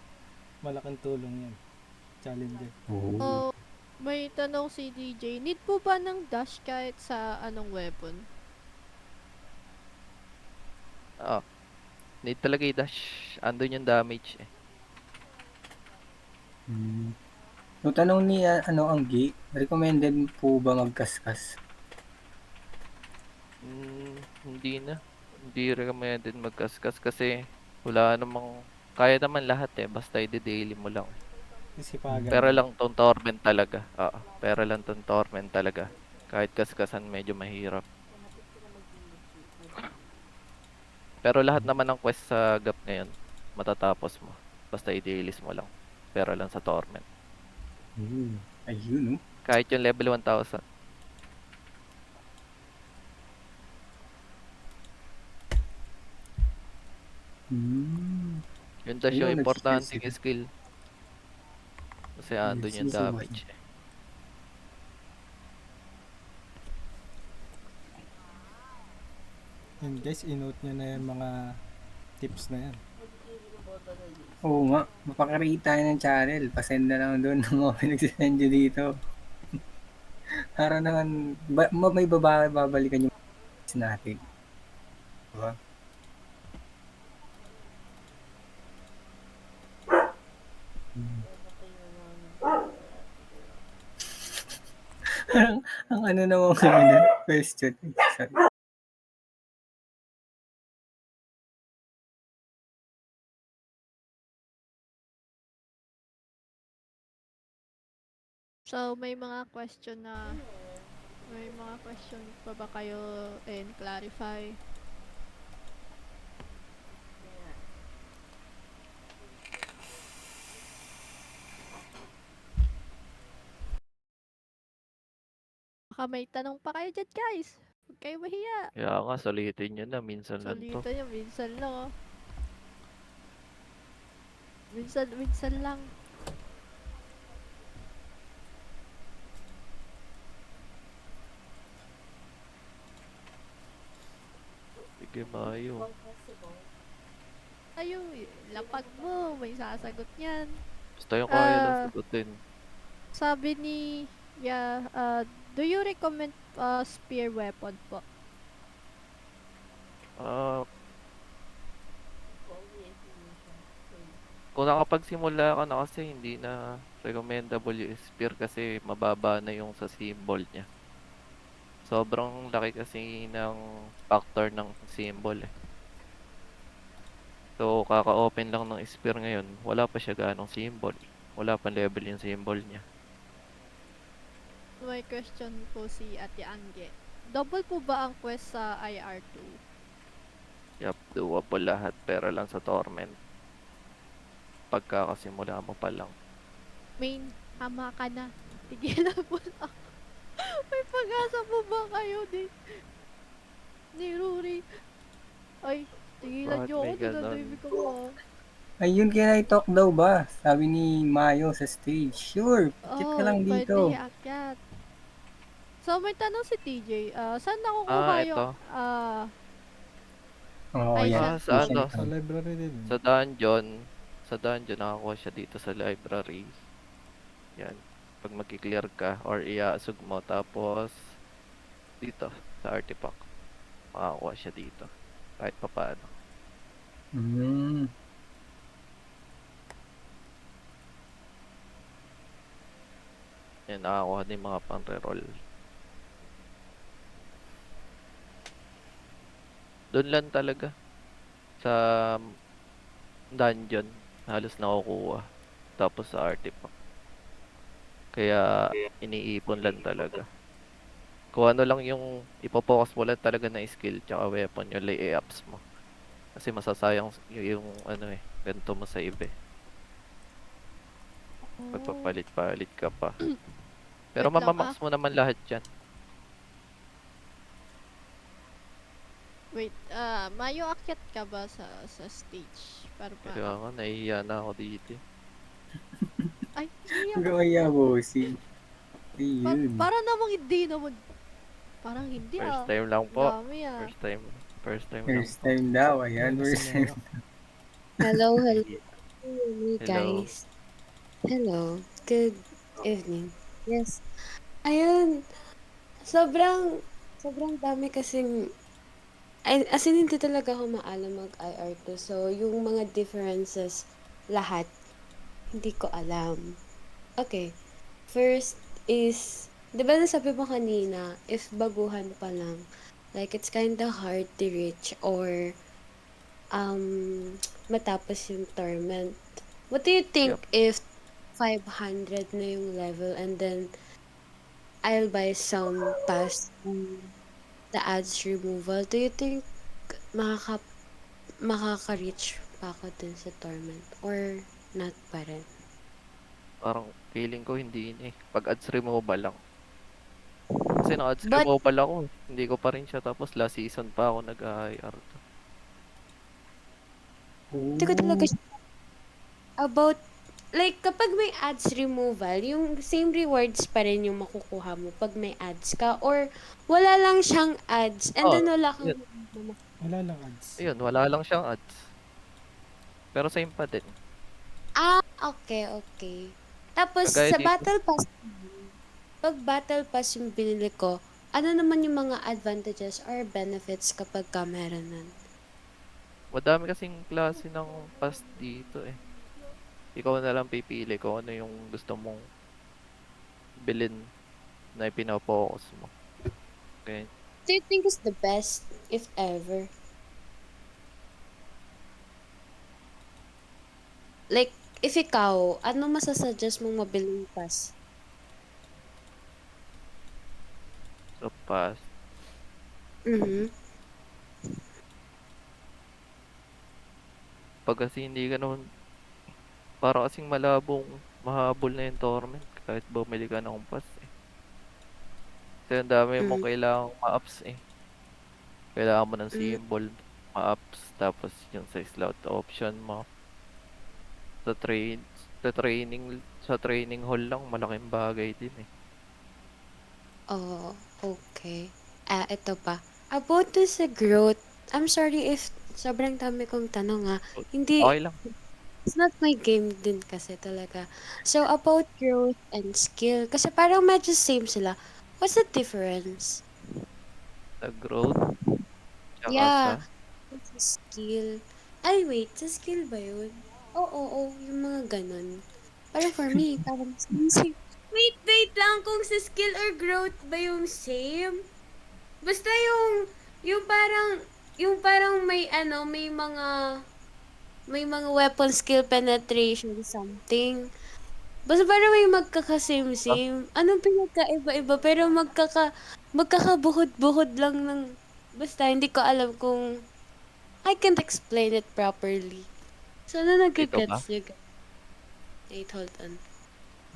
[SPEAKER 3] Malaking tulong yan. Challenger.
[SPEAKER 1] Oh, may tanong si DJ. Need po ba ng dash kahit sa anong weapon?
[SPEAKER 4] Need talaga i-dash. Andun yung damage eh.
[SPEAKER 2] So, tanong ni Anggi, recommended po ba magkaskas?
[SPEAKER 4] Hindi na. Hindi recommended magkaskas kasi wala namang, kaya naman lahat eh. Basta i-daily mo lang.
[SPEAKER 3] Isipagan.
[SPEAKER 4] Pero lang tong torment talaga. Oo. Pero lang tong torment talaga. Kahit kaskasan medyo mahirap. Pero lahat naman ng quest sa GAP ngayon, matatapos mo. Basta i-dailies mo lang. Pero lang sa torment.
[SPEAKER 2] Ayun, no?
[SPEAKER 4] Kahit yung level 1000. Yun dash yung
[SPEAKER 2] Ayun,
[SPEAKER 4] importanteng
[SPEAKER 2] nag-skills
[SPEAKER 4] skill. Kasi andun yung
[SPEAKER 2] Season
[SPEAKER 4] damage eh.
[SPEAKER 3] Yan guys, inote nyo na yung mga tips na yan.
[SPEAKER 2] Oo nga, mapakreate tayo ng channel. Pasend na lang doon ng mga pinagsisend nyo dito. Para naman, may babalikan yung natin. Diba? ang ano naman question. Sorry.
[SPEAKER 1] So, may mga question pa ba kayo and clarify? Baka may tanong pa kayo dyan, guys. Huwag kayo mahiya.
[SPEAKER 4] Kaya nga, sulitin nyo na. Minsan lang to.
[SPEAKER 1] Solito yun, minsan lang, oh. Minsan lang.
[SPEAKER 4] Sige, Mayo.
[SPEAKER 1] Ayun, lapag mo. May sasagot niyan.
[SPEAKER 4] Basta yung kaya lang
[SPEAKER 1] Ah.
[SPEAKER 4] sagutin.
[SPEAKER 1] Sabi ni, do you recommend spear weapon po?
[SPEAKER 4] Ah, kung nakapagsimula ka na kasi, hindi na recommendable yung spear kasi mababa na yung sa symbol niya. Sobrang laki kasi ng factor ng symbol eh. So, kaka-open lang ng spear ngayon, wala pa siya ganong symbol. Wala pa level yung symbol niya.
[SPEAKER 1] May question po si Ate Angge. Double po ba ang quest sa IR2?
[SPEAKER 4] Yup, doable lahat, pero lang sa torment. Pagkakasimula mo pa lang.
[SPEAKER 1] Main, hama ka na. Tigilan mo na. May pag-asa po ba kayo ni Ruri? Ay, tigilan
[SPEAKER 4] Bakit
[SPEAKER 1] niyo ako.
[SPEAKER 4] may ganon?
[SPEAKER 1] Nadadaymi ko mo.
[SPEAKER 2] Ayun, can I talk daw ba? Sabi ni Mayo sa stage. Sure, chat ka lang
[SPEAKER 1] pwede
[SPEAKER 2] dito.
[SPEAKER 1] akyat. So, may tanong si TJ. Saan nakukuha yung,
[SPEAKER 4] Ito.
[SPEAKER 2] Oo,
[SPEAKER 1] Ay,
[SPEAKER 2] yan.
[SPEAKER 4] sa
[SPEAKER 2] Mission
[SPEAKER 4] ano,
[SPEAKER 3] Sa
[SPEAKER 2] time.
[SPEAKER 3] library din.
[SPEAKER 4] Sa dungeon, nakakuha siya dito sa library. Yan. Pag magki-clear ka or iaasog mo, tapos dito, sa artifact. Makakuha siya dito. Kahit pa paano.
[SPEAKER 2] Mm.
[SPEAKER 4] Yan, nakakuha din mga pang-reroll. Doon lang talaga. Sa dungeon, halos nakukuha. Tapos sa artifact. Kaya, iniipon lang talaga. Kung ano lang yung ipopokus mo lang talaga na skill tsaka weapon, yung lay-ups mo. Kasi masasayang yung ano eh, ganito mo sa iba eh. Pagpapalit-palit ka pa. Pero
[SPEAKER 1] Wait lang,
[SPEAKER 4] mamamax mo naman lahat yan.
[SPEAKER 1] Wait, Mayo, akyat ka ba sa stage? Para
[SPEAKER 4] Kaya nga, nahihiya na ako dito eh.
[SPEAKER 1] Ay, hindi
[SPEAKER 2] Huwag
[SPEAKER 1] ako.
[SPEAKER 2] ka kaya, bossing. Ayun.
[SPEAKER 1] Para namang hindi naman. Parang hindi
[SPEAKER 4] First time lang po.
[SPEAKER 1] Dami
[SPEAKER 4] First time lang
[SPEAKER 2] First
[SPEAKER 4] po.
[SPEAKER 2] time daw. Ayan,
[SPEAKER 3] Ano
[SPEAKER 2] first
[SPEAKER 3] si
[SPEAKER 2] time.
[SPEAKER 3] Mayo?
[SPEAKER 5] Hello, hello,
[SPEAKER 4] Hello.
[SPEAKER 5] guys. Hello, good evening. Yes. Ayun, sobrang dami kasing, as in, hindi talaga ako maalam mag-IR2. So, yung mga differences, lahat, hindi ko alam. Okay, first is, di ba nasabi mo kanina, if baguhan pa lang, like, it's kinda hard to reach or matapos yung torment. What do you think if 500 na yung level and then I'll buy some past the ads removal? Do you think makaka-reach pa ako dun sa torment or not pa rin?
[SPEAKER 4] Parang feeling ko hindi yun eh. Pag ads removal lang. Kasi na-ads
[SPEAKER 5] But
[SPEAKER 4] removal ako eh. Hindi ko pa rin siya. Tapos last season pa ako nag-IR to.
[SPEAKER 5] hindi ko talaga about like kapag may ads removal, yung same rewards pa rin yung makukuha mo pag may ads ka or wala lang siyang ads and then wala kang
[SPEAKER 3] Wala lang ads.
[SPEAKER 4] Ayun, wala lang siyang ads. Pero same pa din.
[SPEAKER 5] okay. Tapos
[SPEAKER 4] Kagaya
[SPEAKER 5] sa
[SPEAKER 4] dito.
[SPEAKER 5] battle pass, pag battle pass yung binili ko, ano naman yung mga advantages or benefits kapag ka meron nun?
[SPEAKER 4] Madami kasing klase ng pass dito eh. Ikaw na lang pipili kung ano yung gusto mong bilhin na ipinapokus mo. Okay.
[SPEAKER 5] Do you think is the best if ever? Like, if ikaw, ano masasuggest mong mabiling pass?
[SPEAKER 4] So pass.
[SPEAKER 5] Mhm.
[SPEAKER 4] Pag kasi hindi ka naman, para kasing malabong mahabol na yung torment kahit bumili ka ng pass eh. Kasi ang dami mong
[SPEAKER 5] Mm,
[SPEAKER 4] kailangang ma-ups eh. Kailangan mo ng
[SPEAKER 5] mm.
[SPEAKER 4] symbol, ma-ups, tapos yung sa slot option mo. Sa train, sa training hall lang, malaking bagay din eh.
[SPEAKER 5] Oh, okay. Ito pa. About dun sa growth, I'm sorry if sobrang dami kong tanong Hindi,
[SPEAKER 4] Okay lang.
[SPEAKER 5] it's not my game din kasi talaga. So, about growth and skill, kasi parang medyo same sila. What's the difference?
[SPEAKER 4] Sa growth, tsaka sa...
[SPEAKER 5] Yeah, sa skill. Ay, wait, sa skill ba yun? Oo, yung mga ganun. Parang for me, parang same. Wait lang kung sa skill or growth ba yung same? Basta yung parang, yung parang may mga weapon skill penetration something. Basta parang may
[SPEAKER 4] Ah,
[SPEAKER 5] magkaka-same-same. Anong pinagkaiba-iba pero magkakabuhod-buhod lang ng basta hindi ko alam kung I can't explain it properly. So, ano
[SPEAKER 4] dito ba?
[SPEAKER 5] nagigets niyo guys? Wait, hold on.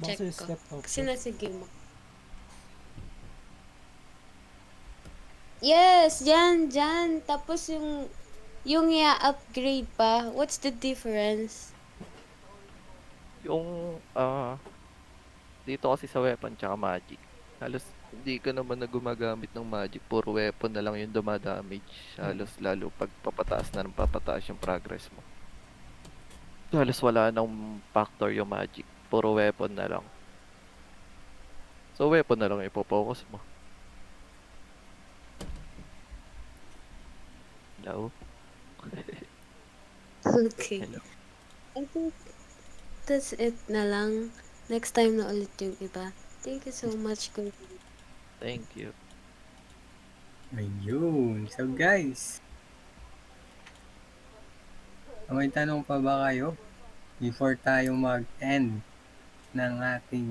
[SPEAKER 3] Baka
[SPEAKER 5] Check
[SPEAKER 3] sa
[SPEAKER 5] ko.
[SPEAKER 3] slot
[SPEAKER 5] Kasi
[SPEAKER 3] option.
[SPEAKER 5] nasa game ako. Yes, dyan. Tapos yung i-upgrade pa. What's the difference?
[SPEAKER 4] Yung, dito kasi sa weapon tsaka magic. Halos hindi ka naman na gumagamit ng magic, puro weapon na lang yung dumadamage. Halos lalo pag papataas na ng papataas yung progress mo. Halos wala nang factor yung magic, puro weapon na lang. So weapon na lang ipo-focus mo. Hello?
[SPEAKER 5] Okay.
[SPEAKER 4] Hello.
[SPEAKER 5] I think that's it na lang. Next time na ulit yung iba. Thank you so much, Kuya.
[SPEAKER 4] Thank you.
[SPEAKER 2] Ayun. So guys, may tanong pa ba kayo before tayo mag-end ng ating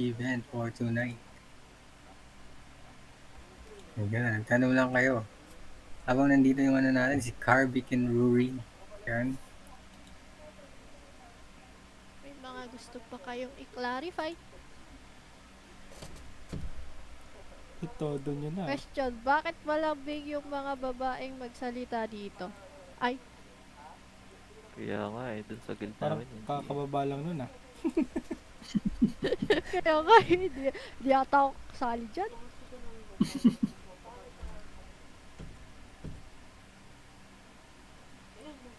[SPEAKER 2] event for tonight? Ayan, tanong lang kayo. Habang nandito yung ano natin, si Carvic and Ruri. Yan.
[SPEAKER 1] May mga gusto pa kayong i-clarify?
[SPEAKER 3] Ito, doon yun na.
[SPEAKER 1] Question, bakit malambing yung mga babaeng magsalita dito? Ay,
[SPEAKER 4] Kaya nga eh, dun sa guild
[SPEAKER 3] Parang
[SPEAKER 4] namin hindi eh.
[SPEAKER 3] kakababa lang nun
[SPEAKER 1] kaya nga di ata ako kasali dyan.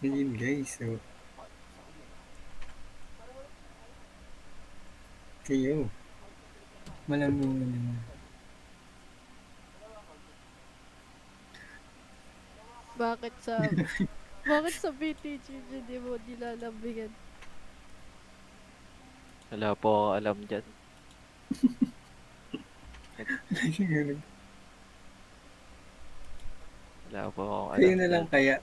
[SPEAKER 2] Ayun guys. So, kayo. Malamig na naman.
[SPEAKER 1] Bakit sa BTG hindi mo nilalambingan?
[SPEAKER 4] Wala po akong alam dyan.
[SPEAKER 2] Siguro.
[SPEAKER 4] Wala po akong
[SPEAKER 2] Kayo
[SPEAKER 4] alam
[SPEAKER 2] na lang
[SPEAKER 4] dyan.
[SPEAKER 2] kaya.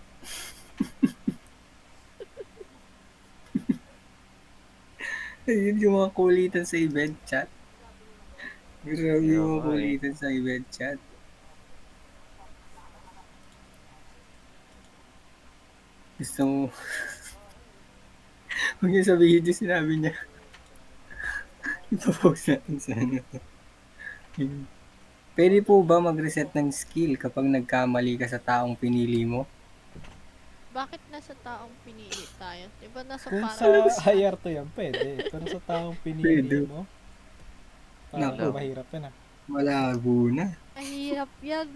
[SPEAKER 2] Ayun yung mga kulitan sa event chat. Grabe
[SPEAKER 4] Kaya
[SPEAKER 2] yung mga
[SPEAKER 4] nga eh.
[SPEAKER 2] kulitan sa event chat. Gusto mo, huwag niyo sa video sinabi niya. Ipapost natin sa ano to. Yun. Pwede po ba mag-reset ng skill kapag nagkamali ka sa taong pinili mo?
[SPEAKER 1] Bakit nasa taong pinili tayo? Diba nasa
[SPEAKER 3] Kung
[SPEAKER 1] paradox
[SPEAKER 3] sa
[SPEAKER 1] tayo?
[SPEAKER 3] higher to yan, pwede. Pero sa taong pinili
[SPEAKER 2] Pwede.
[SPEAKER 3] mo, parang
[SPEAKER 2] Nako,
[SPEAKER 3] mahirap yan
[SPEAKER 2] malabo na.
[SPEAKER 1] Mahirap yan.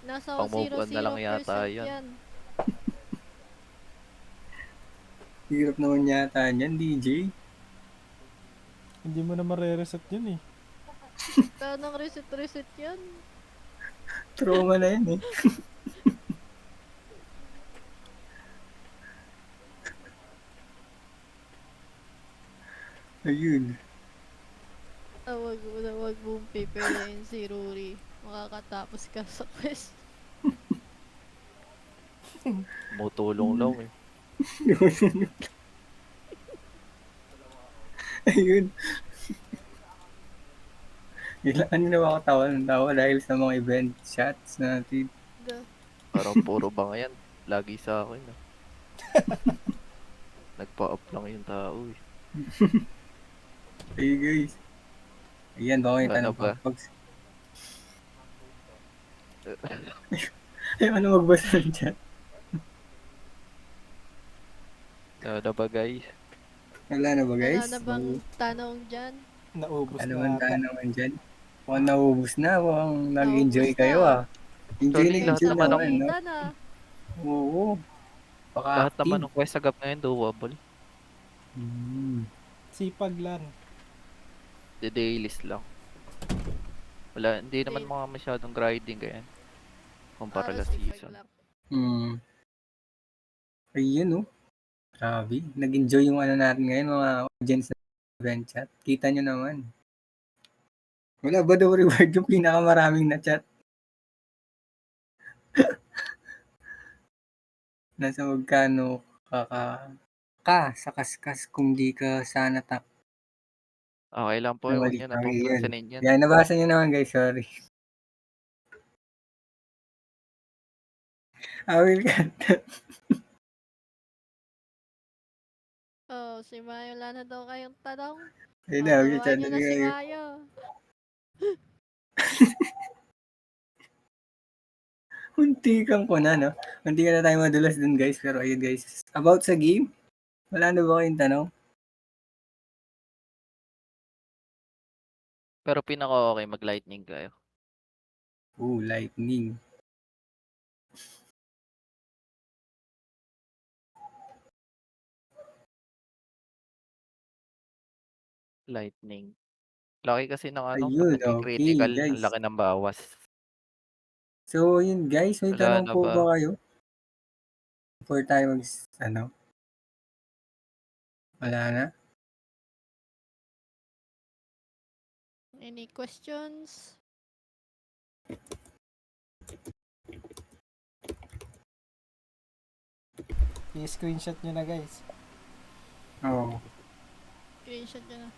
[SPEAKER 1] Nasa
[SPEAKER 4] Pang move
[SPEAKER 1] 0%
[SPEAKER 4] on na lang yata yan.
[SPEAKER 1] yan.
[SPEAKER 2] Hirap naman yata niyan, DJ.
[SPEAKER 3] Hindi mo na mare-reset yun eh.
[SPEAKER 1] Kaya nang reset yan.
[SPEAKER 2] Trauma na yan eh. Ayun.
[SPEAKER 1] Wag mong pipiliin si Rory. Makakatapos ka sa quest.
[SPEAKER 4] Tumutulong lang eh.
[SPEAKER 2] Ayun. Ano na ako tawa ng tawa dahil sa mga event chats natin.
[SPEAKER 4] Parang puro banga yan. Lagi sa akin ah. Nagpa-up lang yung tao eh.
[SPEAKER 2] Ayun guys. Ayan, baka may
[SPEAKER 4] Wala na
[SPEAKER 2] tanong
[SPEAKER 4] ba?
[SPEAKER 2] pa. Ano magbasa ng chat?
[SPEAKER 4] Ano ba guys?
[SPEAKER 2] Wala na ba
[SPEAKER 1] Wala
[SPEAKER 2] guys?
[SPEAKER 1] na bang tanong dyan?
[SPEAKER 3] Naubos
[SPEAKER 2] Ano
[SPEAKER 3] na
[SPEAKER 2] man
[SPEAKER 3] ata.
[SPEAKER 2] tayo naman dyan? Mukhang naubos na. Mukhang nag-enjoy
[SPEAKER 1] Naubos
[SPEAKER 2] kayo
[SPEAKER 1] na.
[SPEAKER 2] ah. Enjoy na
[SPEAKER 4] Actually, lahat
[SPEAKER 2] enjoy
[SPEAKER 1] Sa
[SPEAKER 4] naman ng
[SPEAKER 2] naman, no?
[SPEAKER 1] pagitan ah.
[SPEAKER 2] Oo.
[SPEAKER 4] lahat naman
[SPEAKER 2] Baka-active.
[SPEAKER 4] ng quest agap ngayon doable.
[SPEAKER 2] Hmm.
[SPEAKER 3] Sipag lang.
[SPEAKER 4] The dailies lang. Wala, hindi naman
[SPEAKER 1] Di-
[SPEAKER 4] mga masyadong grinding ganyan. Kumpara
[SPEAKER 1] Para
[SPEAKER 4] la
[SPEAKER 1] sipag
[SPEAKER 4] season.
[SPEAKER 1] lang.
[SPEAKER 2] Hmm. Ayun, no? Grabe. Nag-enjoy yung ano natin ngayon, mga audience na event chat. Kita nyo naman. Wala ba daw reward yung pinakamaraming na chat? Nasa magkano sa kaskas kung di ka sana
[SPEAKER 4] Okay lang po, huwag
[SPEAKER 2] mali.
[SPEAKER 4] nyo na
[SPEAKER 2] Okay,
[SPEAKER 4] pong
[SPEAKER 2] yun.
[SPEAKER 4] pansinin yan.
[SPEAKER 2] Yan, nabasa nyo naman guys, sorry. I will cut.
[SPEAKER 1] Oh, si Mayo, wala na daw kayong tanong.
[SPEAKER 2] Ayun na,
[SPEAKER 1] Turuan nyo na si Mayo.
[SPEAKER 2] muntikan ko na, no? Muntikan na tayo madulas dun guys. Pero ayun guys, about sa game, wala na ba kayong tanong?
[SPEAKER 4] Pero pinaka-okay mag-lightning kayo.
[SPEAKER 2] Lightning.
[SPEAKER 4] Lightning. Laki kasi ng ano, pag
[SPEAKER 2] Ayun, okay
[SPEAKER 4] nagki-critical, ang
[SPEAKER 2] guys.
[SPEAKER 4] laki ng bawas.
[SPEAKER 2] So, yun guys, may
[SPEAKER 4] Wala
[SPEAKER 2] tanong
[SPEAKER 4] na
[SPEAKER 2] po
[SPEAKER 4] ba?
[SPEAKER 2] ba kayo? Before tayo wala na?
[SPEAKER 1] Any questions?
[SPEAKER 3] I-screenshot nyo na guys.
[SPEAKER 2] Oo.
[SPEAKER 1] Screenshot nyo na.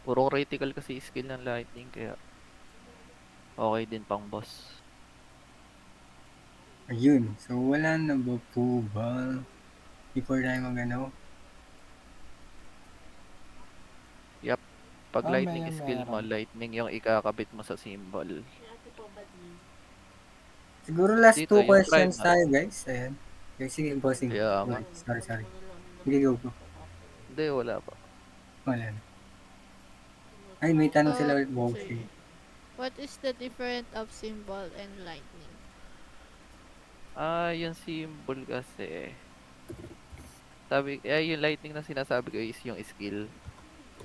[SPEAKER 4] Puro critical kasi skill ng lightning, kaya okay din pang boss.
[SPEAKER 2] Ayun. So, wala na ba po ba? Before tayo
[SPEAKER 4] Pag lightning skill mo,
[SPEAKER 3] Meron.
[SPEAKER 4] lightning yung ikakabit mo sa symbol.
[SPEAKER 2] Siguro last
[SPEAKER 4] Dito,
[SPEAKER 2] 2
[SPEAKER 4] yung
[SPEAKER 2] questions
[SPEAKER 4] primary.
[SPEAKER 2] tayo guys. Ayan. Okay, sige, bossing.
[SPEAKER 4] Kaya nga.
[SPEAKER 2] Sorry. Sige, go.
[SPEAKER 4] Hindi, wala pa.
[SPEAKER 2] Wala na. Ay, may tanong sila ulit,
[SPEAKER 1] Sige.
[SPEAKER 2] bossing.
[SPEAKER 1] What is the difference of symbol and lightning?
[SPEAKER 4] Yung symbol kasi, yung lightning na sinasabi ko is yung skill.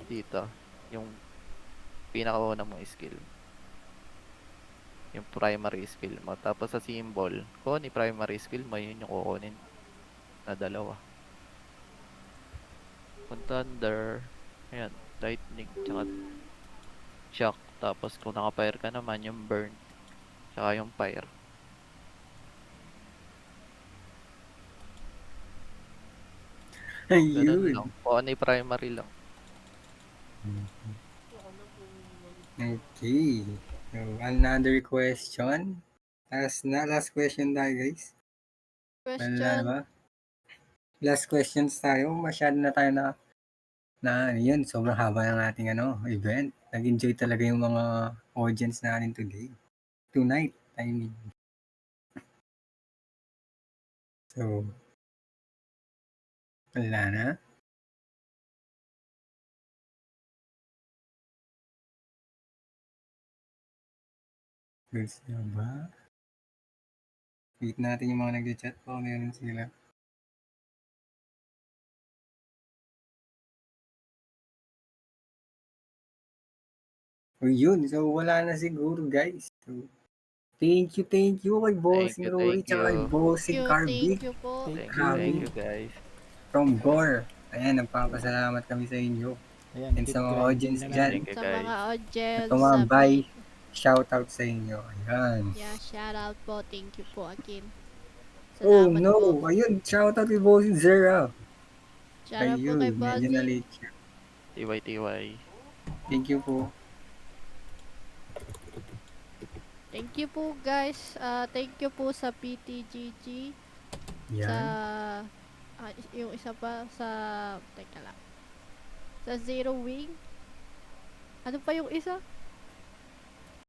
[SPEAKER 4] Dito. Yung pinakauna mong skill. Yung primary skill mo. Tapos sa symbol, kung ni primary skill mo, yun yung kukunin na dalawa. Kung thunder, ayan, lightning, tsaka shock. Tapos kung naka-fire ka naman, yung burn, tsaka yung fire. Ganun
[SPEAKER 2] Ayun.
[SPEAKER 4] lang. Kung ano yung primary lang.
[SPEAKER 2] Okay. So, another question. Last question tayo, guys. Wala na
[SPEAKER 1] Question.
[SPEAKER 2] ba? Last questions tayo. Masyado na tayo yun, sobrang haba ng ating event. Nag-enjoy talaga yung mga audience natin tonight, I mean. So, wala na. Goods na ba? Wait natin yung mga nag-chat po. Meron sila. O yun, so wala na siguro guys. So, thank you kay Bossing Rory
[SPEAKER 4] Thank
[SPEAKER 2] tsaka kay
[SPEAKER 4] you.
[SPEAKER 2] Bossing Carby.
[SPEAKER 1] Thank you po.
[SPEAKER 4] Thank you guys.
[SPEAKER 2] From Gore. Ayan, nagpapasalamat kami sa inyo.
[SPEAKER 3] Ayan,
[SPEAKER 2] And
[SPEAKER 3] keep
[SPEAKER 2] sa mga
[SPEAKER 3] grinding
[SPEAKER 2] audience
[SPEAKER 3] na lang.
[SPEAKER 2] dyan,
[SPEAKER 4] Thank you
[SPEAKER 1] Sa
[SPEAKER 4] guys.
[SPEAKER 1] mga audience,
[SPEAKER 2] tumambay, shoutout sa inyo. Ayan.
[SPEAKER 1] Yeah, shout out po. Thank you po again.
[SPEAKER 2] Oh
[SPEAKER 1] Salamat
[SPEAKER 2] no,
[SPEAKER 1] po.
[SPEAKER 2] ayun, shoutout kay Bossing Zera.
[SPEAKER 1] Shout out po kay
[SPEAKER 2] Ayun, medyo
[SPEAKER 1] Bossing.
[SPEAKER 2] na-late siya.
[SPEAKER 4] TY.
[SPEAKER 2] Thank you po.
[SPEAKER 1] Thank you po guys. Thank you po sa PTGG. Sa
[SPEAKER 2] Yan.
[SPEAKER 1] yung isa pa sa teka lang. Sa Zero Wing. Ano pa yung isa?